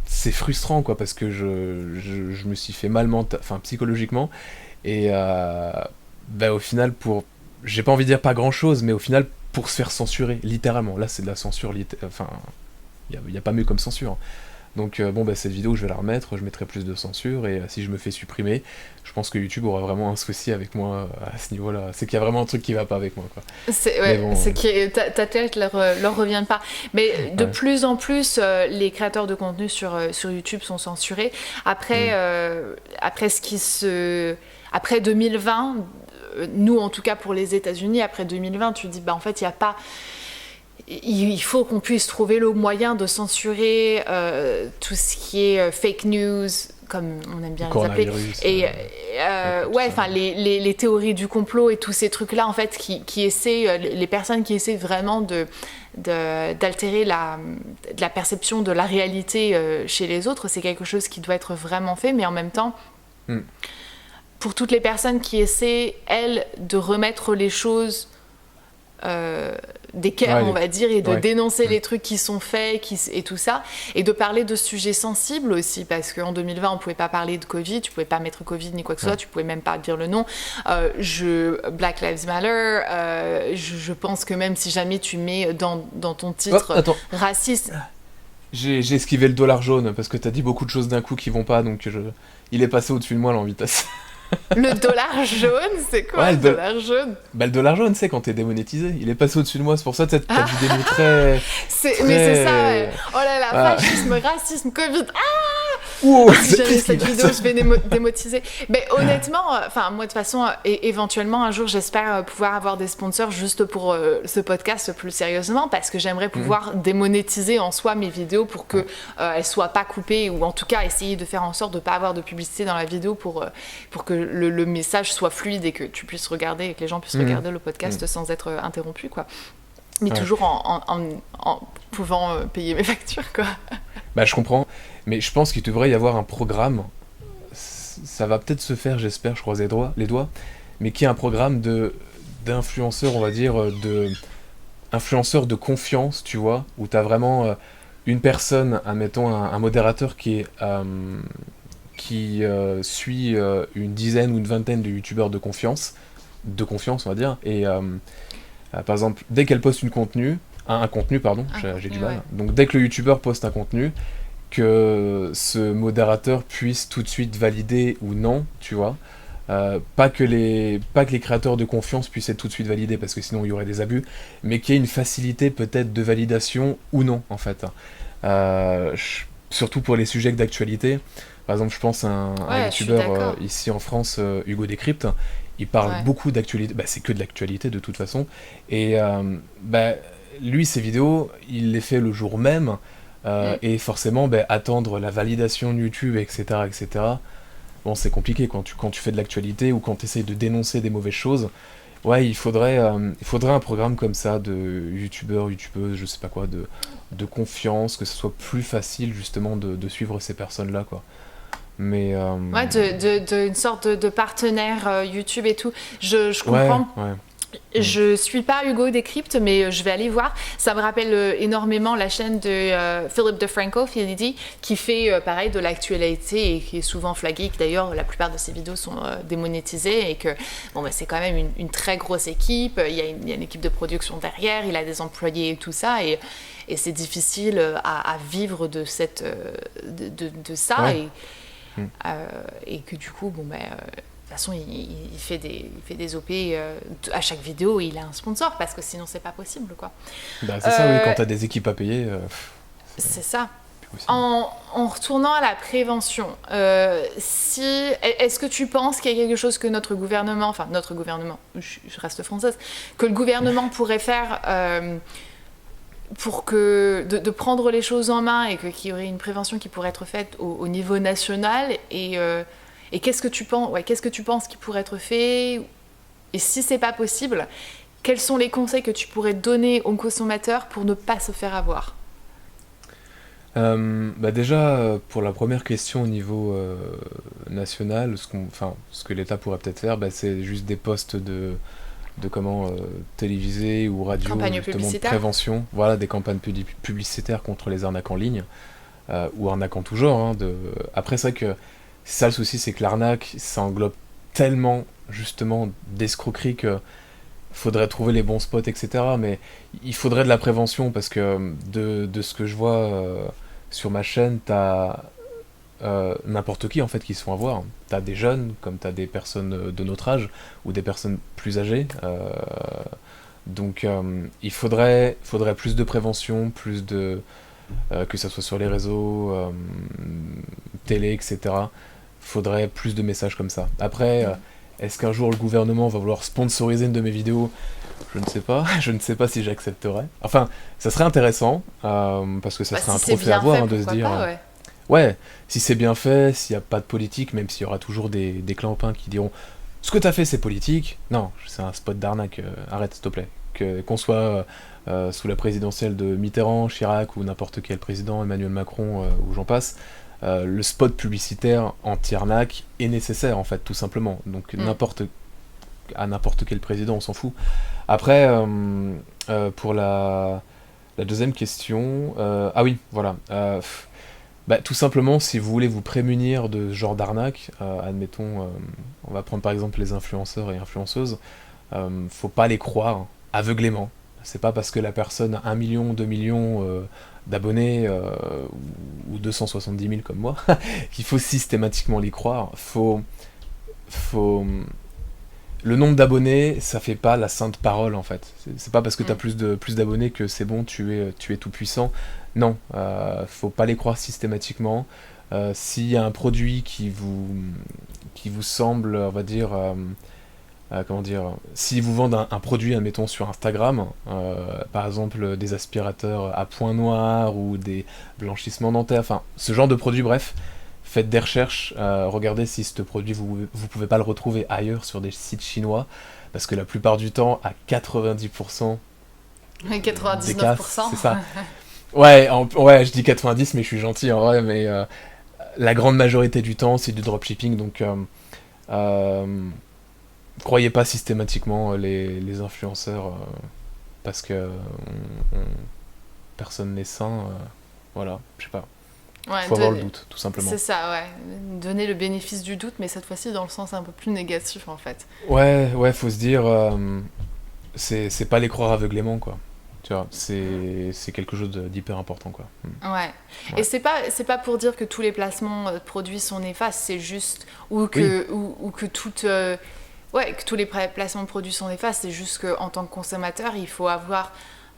c'est frustrant quoi, parce que je me suis fait mal psychologiquement, et au final, j'ai pas envie de dire pas grand chose, mais au final pour se faire censurer, littéralement, là c'est de la censure, il n'y a pas mieux comme censure. Donc cette vidéo je vais la remettre, je mettrai plus de censure, et si je me fais supprimer, je pense que YouTube aura vraiment un souci avec moi à ce niveau-là. C'est qu'il y a vraiment un truc qui va pas avec moi, quoi. C'est que ta tête leur revient pas. Mais de plus en plus, les créateurs de contenu sur YouTube sont censurés. Après, après 2020, nous en tout cas pour les États-Unis, après 2020, tu te dis en fait il y a pas. Il faut qu'on puisse trouver le moyen de censurer tout ce qui est fake news, comme on aime bien les appeler, et les théories du complot et tous ces trucs-là en fait qui essaient, les personnes qui essaient vraiment d'altérer la perception de la réalité chez les autres, c'est quelque chose qui doit être vraiment fait, mais en même temps, pour toutes les personnes qui essaient, elles, de remettre les choses d'équerre, on va dire, et de dénoncer les trucs qui sont faits et tout ça, et de parler de sujets sensibles aussi, parce qu'en 2020 on pouvait pas parler de Covid, tu pouvais pas mettre Covid ni quoi que ce soit, tu pouvais même pas dire le nom. Black Lives Matter, je pense que même si jamais tu mets dans ton titre raciste. J'ai esquivé le dollar jaune parce que t'as dit beaucoup de choses d'un coup qui vont pas, donc il est passé au-dessus de moi là en vitesse. Le dollar jaune, c'est quoi Ouais, le dollar jaune? Bah, le dollar jaune, c'est quand t'es démonétisé. Il est passé au-dessus de moi, c'est pour ça que t'as dû des mots très... Mais c'est ça, ouais. très... Oh là là, Ah. fascisme, racisme, Covid. Wow, Si c'est jamais triste, cette là. vidéo je vais démotiser. Mais honnêtement, enfin moi de toute façon, éventuellement un jour j'espère pouvoir avoir des sponsors juste pour ce podcast plus sérieusement, parce que j'aimerais pouvoir démonétiser en soi mes vidéos pour que elles soient pas coupées, ou en tout cas essayer de faire en sorte de pas avoir de publicité dans la vidéo pour que le message soit fluide et que tu puisses regarder et que les gens puissent regarder le podcast sans être interrompus, quoi. Mais toujours en pouvant payer mes factures, quoi. Bah, je comprends, mais je pense qu'il devrait y avoir un programme. Ça va peut-être se faire, j'espère, je croise les doigts, mais qui est un programme d'influenceurs, on va dire, influenceurs de confiance, tu vois, où t'as vraiment une personne, admettons un modérateur qui suit une dizaine ou une vingtaine de youtubeurs de confiance, on va dire, et par exemple, dès qu'elle poste un contenu, pardon, j'ai du mal. Ouais. Donc dès que le youtubeur poste un contenu, que ce modérateur puisse tout de suite valider ou non, tu vois. Pas que les créateurs de confiance puissent être tout de suite validés, parce que sinon il y aurait des abus, mais qu'il y ait une facilité peut-être de validation ou non, en fait. Surtout pour les sujets d'actualité. Par exemple, je pense à un Je suis youtubeur d'accord. ici en France, Hugo Décrypte. Il parle beaucoup d'actualité, bah, c'est que de l'actualité de toute façon. Et bah, lui, ses vidéos, il les fait le jour même. Et forcément, bah, attendre la validation de YouTube, etc., etc. Bon, c'est compliqué quand tu fais de l'actualité ou quand tu essayes de dénoncer des mauvaises choses. Ouais, il faudrait un programme comme ça de youtubeurs, youtubeuses, je sais pas quoi, de confiance, que ce soit plus facile justement de suivre ces personnes-là, quoi. Mais Ouais, une sorte de partenaire YouTube et tout. Je comprends. Ouais. Je suis pas Hugo Décrypte, mais je vais aller voir. Ça me rappelle énormément la chaîne de Philip DeFranco, Philly, qui fait pareil de l'actualité et qui est souvent flagué. D'ailleurs, la plupart de ses vidéos sont démonétisées et que bon, bah, c'est quand même une très grosse équipe. Il y a une équipe de production derrière, il a des employés et tout ça. Et c'est difficile à vivre de ça. Ouais. Et que du coup, bon, ben. De toute façon, il fait des OP à chaque vidéo, il a un sponsor parce que sinon c'est pas possible, quoi. Bah, c'est ça, oui, quand t'as des équipes à payer. C'est ça. Plus possible. En retournant à la prévention, est-ce que tu penses qu'il y a quelque chose que notre gouvernement, je reste française, que le gouvernement pourrait faire pour de prendre les choses en main et qu'il y aurait une prévention qui pourrait être faite au niveau national et qu'est-ce que tu penses qui pourrait être fait? Et si c'est pas possible, quels sont les conseils que tu pourrais donner aux consommateurs pour ne pas se faire avoir? Bah déjà, pour la première question au niveau national, ce que l'État pourrait peut-être faire, bah, c'est juste des postes de télévisés ou radio, Campagne justement, de publicitaire. prévention. Voilà, des campagnes publicitaires contre les arnaques en ligne, ou arnaques en tout genre. Hein, Après, c'est vrai que c'est ça le souci, c'est que l'arnaque, ça englobe tellement, justement, d'escroqueries que faudrait trouver les bons spots, etc. Mais il faudrait de la prévention, parce que de ce que je vois sur ma chaîne, t'as n'importe qui, en fait, qui se font avoir. T'as des jeunes, comme t'as des personnes de notre âge, ou des personnes plus âgées. Donc il faudrait plus de prévention, plus de... que ça soit sur les réseaux, télé, etc. Faudrait plus de messages comme ça. Après, est-ce qu'un jour le gouvernement va vouloir sponsoriser une de mes vidéos? Je ne sais pas. Je ne sais pas si j'accepterais. Enfin, ça serait intéressant, parce que ça serait un trophée à voir, hein, de se dire... Pas, ouais. Ouais, si c'est bien fait, s'il n'y a pas de politique, même s'il y aura toujours des clampins qui diront « Ce que t'as fait, c'est politique !» Non, c'est un spot d'arnaque, arrête, s'il te plaît. Qu'on soit sous la présidentielle de Mitterrand, Chirac ou n'importe quel président, Emmanuel Macron ou j'en passe, le spot publicitaire anti-arnaque est nécessaire, en fait, tout simplement. Donc à n'importe quel président, on s'en fout. Après, pour la deuxième question... ah oui, voilà. Bah, tout simplement, si vous voulez vous prémunir de ce genre d'arnaque, admettons, on va prendre par exemple les influenceurs et influenceuses, faut pas les croire aveuglément. C'est pas parce que la personne a 1 million, 2 millions d'abonnés, ou 270 000 comme moi, qu'il faut systématiquement les croire. Faut faut... Le nombre d'abonnés, ça fait pas la sainte parole en fait. C'est pas parce que t'as plus d'abonnés que c'est bon, tu es tout puissant. Non, faut pas les croire systématiquement. S'il y a un produit qui vous semble, on va dire, comment dire, si vous vendez un produit, admettons sur Instagram, par exemple des aspirateurs à points noirs ou des blanchissements dentaires, enfin ce genre de produit, bref. Faites des recherches, regardez si ce produit, vous pouvez pas le retrouver ailleurs sur des sites chinois, parce que la plupart du temps, à 90% Oui, des cas, 99%. c'est ça. Ouais, je dis 90, mais je suis gentil en vrai, mais la grande majorité du temps, c'est du dropshipping, donc croyez pas systématiquement les influenceurs, parce que personne n'est saint, voilà, je sais pas. Ouais, Faut avoir le doute, tout simplement. c'est ça, ouais. Donner le bénéfice du doute, mais cette fois-ci dans le sens un peu plus négatif en fait. Ouais, faut se dire, c'est pas les croire aveuglément, quoi. Tu vois, c'est quelque chose d'hyper important, quoi. Ouais. Ouais. Et c'est pas pour dire que tous les placements de produits sont néfastes, c'est juste ou que toutes que tous les placements de produits sont néfastes, c'est juste que en tant que consommateur, il faut avoir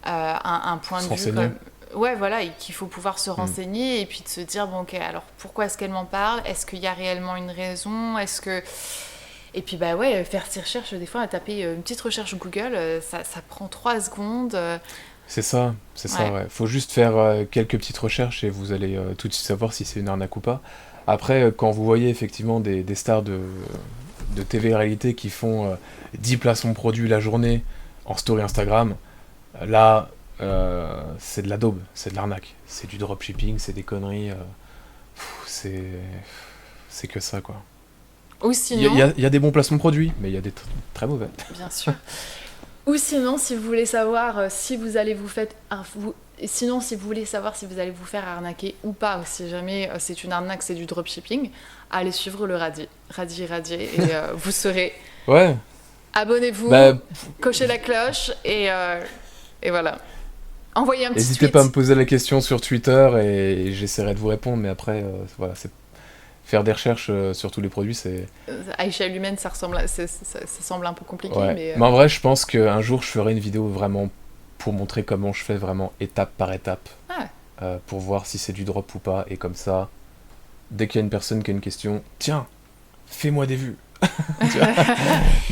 un point Se de vue renseigner. ouais, voilà, et qu'il faut pouvoir se renseigner et puis de se dire bon, ok, alors pourquoi est-ce qu'elle m'en parle? Est-ce qu'il y a réellement une raison? Est-ce que et puis bah ouais, faire ses recherches, des fois, à taper une petite recherche Google, ça prend 3 secondes. C'est ça, Ouais. ouais. Faut juste faire quelques petites recherches et vous allez tout de suite savoir si c'est une arnaque ou pas. Après, quand vous voyez effectivement des stars de TV réalité qui font 10 placements produits la journée en story Instagram, là, c'est de la daube, c'est de l'arnaque. C'est du dropshipping, c'est des conneries. C'est c'est que ça, quoi. Ou Il y, a- sinon, il y a il y a des bons placements de produits, mais il y a des très mauvais. bien sûr. Ou sinon, si vous voulez savoir si vous allez vous faire... Sinon, si vous voulez savoir si vous allez vous faire arnaquer ou pas, ou si jamais c'est une arnaque, c'est du dropshipping, allez suivre le Radier, et vous serez... Ouais, Abonnez-vous, bah, cochez la cloche, et voilà. Envoyez un petit n'hésitez tweet. pas à me poser la question sur Twitter et j'essaierai de vous répondre, mais après, voilà, c'est faire des recherches sur tous les produits, c'est... À échelle humaine, ça semble un peu compliqué, Ouais. mais... Mais en vrai, je pense qu'un jour, je ferai une vidéo vraiment pour montrer comment je fais vraiment étape par étape, Ah, pour voir si c'est du drop ou pas, et comme ça, dès qu'il y a une personne qui a une question, tiens, fais-moi des vues. Tu vois.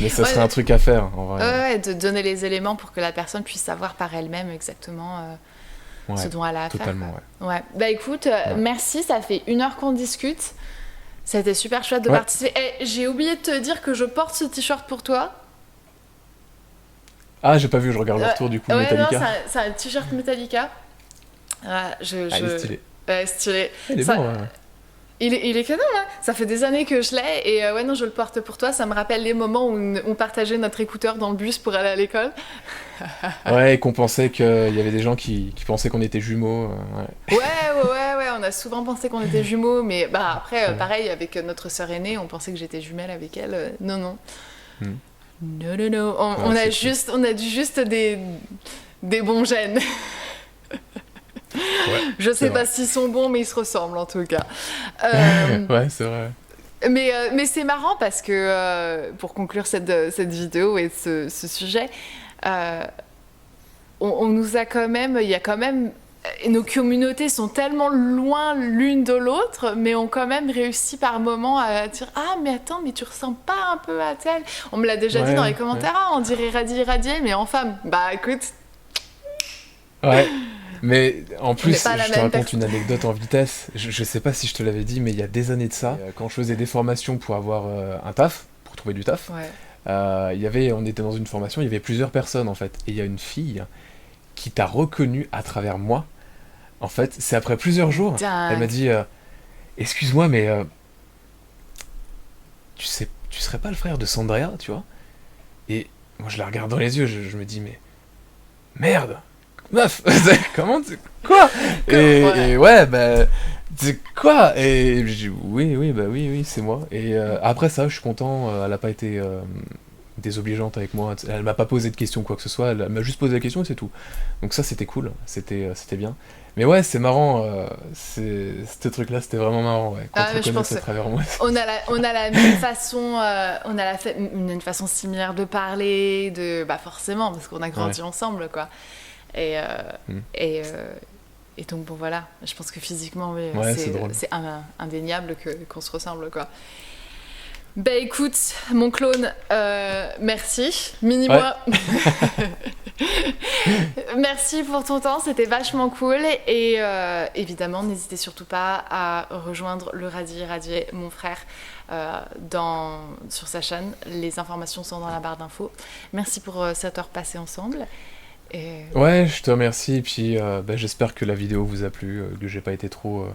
Mais ça serait Ouais. un truc à faire, en vrai. ouais, de donner les éléments pour que la personne puisse savoir par elle-même exactement ce Ouais, dont elle a à faire. totalement, quoi. ouais. Ouais. Bah écoute, Ouais. merci, ça fait 1 heure qu'on discute. C'était super chouette de Ouais. participer. Et j'ai oublié de te dire que je porte ce t-shirt pour toi. Ah, j'ai pas vu, je regarde le retour du coup, Ouais, non, Metallica. c'est un t-shirt Metallica. Ah, il est stylé. Ouais, stylé. Il est Ça- bon, ouais. Il est canon, hein. Ça fait des années que je l'ai et ouais, non, je le porte pour toi. Ça me rappelle les moments où on partageait notre écouteur dans le bus pour aller à l'école. Ouais, et qu'on pensait qu'il y avait des gens qui pensaient qu'on était jumeaux. Ouais. Ouais, on a souvent pensé qu'on était jumeaux, mais bah après, Ouais. pareil, avec notre sœur aînée, on pensait que j'étais jumelle avec elle. Non. Hmm. Non. On Ouais, a c'est juste des bons gènes. Ouais, Je sais c'est pas vrai. s'ils sont bons, mais ils se ressemblent en tout cas. Ouais, c'est vrai. Mais c'est marrant parce que, pour conclure cette vidéo et ce sujet, on nous a quand même, il y a quand même, nos communautés sont tellement loin l'une de l'autre, mais ont quand même réussi par moments à dire ah mais attends mais tu ressembles pas un peu à tel. On me l'a déjà dit Ouais, dans les ouais. commentaires, ah, on dirait Radier, mais en femme. Bah écoute, Ouais. Mais en plus, n'est pas la je te même raconte une anecdote en vitesse. Je sais pas si je te l'avais dit, mais il y a des années de ça, quand je faisais des formations pour avoir un taf, pour trouver du taf, ouais. on était dans une formation, il y avait plusieurs personnes en fait. Et il y a une fille qui t'a reconnu à travers moi. En fait, c'est après plusieurs jours. Dingue. Elle m'a dit excuse-moi, mais tu serais pas le frère de Sandrea, tu vois? Et moi, je la regarde dans les yeux, je me dis, mais merde! Meuf! Comment tu... Quoi? Ouais. Et ouais, bah. C'est quoi? Et je dis, oui, oui, c'est moi. Et après ça, je suis content, elle a pas été désobligeante avec moi. Elle m'a pas posé de questions, quoi que ce soit. Elle m'a juste posé la question et c'est tout. Donc ça, c'était cool. C'était bien. Mais ouais, c'est marrant. Ce truc-là, c'était vraiment marrant. Ouais, qu'on te reconnaisse à travers moi. On a la même façon, une façon similaire de parler, forcément, parce qu'on a grandi ensemble, quoi. Et donc bon voilà, je pense que physiquement, oui, c'est indéniable qu'on se ressemble, quoi. Bah écoute, mon clone, merci, mini-moi. Merci pour ton temps, c'était vachement cool. Et évidemment, n'hésitez surtout pas à rejoindre le Radier, mon frère, sur sa chaîne. Les informations sont dans la barre d'infos. Merci pour cette heure passée ensemble. Ouais, je te remercie. Et puis j'espère que la vidéo vous a plu, que j'ai pas été trop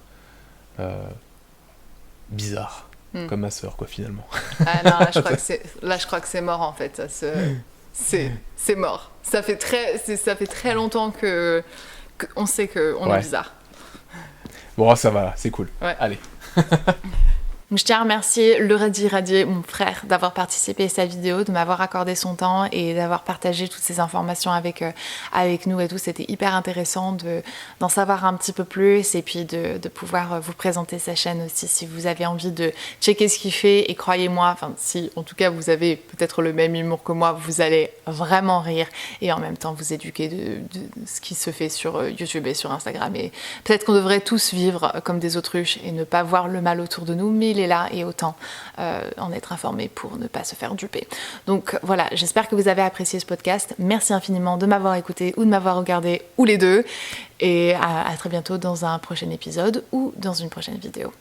bizarre. Comme ma sœur, quoi, finalement. Ah non, là, je crois que c'est mort, en fait. C'est mort. Ça fait très longtemps qu'on sait qu'on est bizarre. Bon, ça va, c'est cool. Ouais. Allez. Je tiens à remercier le Radier, mon frère, d'avoir participé à sa vidéo, de m'avoir accordé son temps et d'avoir partagé toutes ces informations avec nous et tout. C'était hyper intéressant d'en savoir un petit peu plus et puis de pouvoir vous présenter sa chaîne aussi si vous avez envie de checker ce qu'il fait. Et croyez-moi, si en tout cas vous avez peut-être le même humour que moi, vous allez vraiment rire et en même temps vous éduquer de ce qui se fait sur YouTube et sur Instagram. Et peut-être qu'on devrait tous vivre comme des autruches et ne pas voir le mal autour de nous, mais il est là et autant en être informé pour ne pas se faire duper. Donc voilà, j'espère que vous avez apprécié ce podcast. Merci infiniment de m'avoir écouté ou de m'avoir regardé ou les deux. Et à très bientôt dans un prochain épisode ou dans une prochaine vidéo.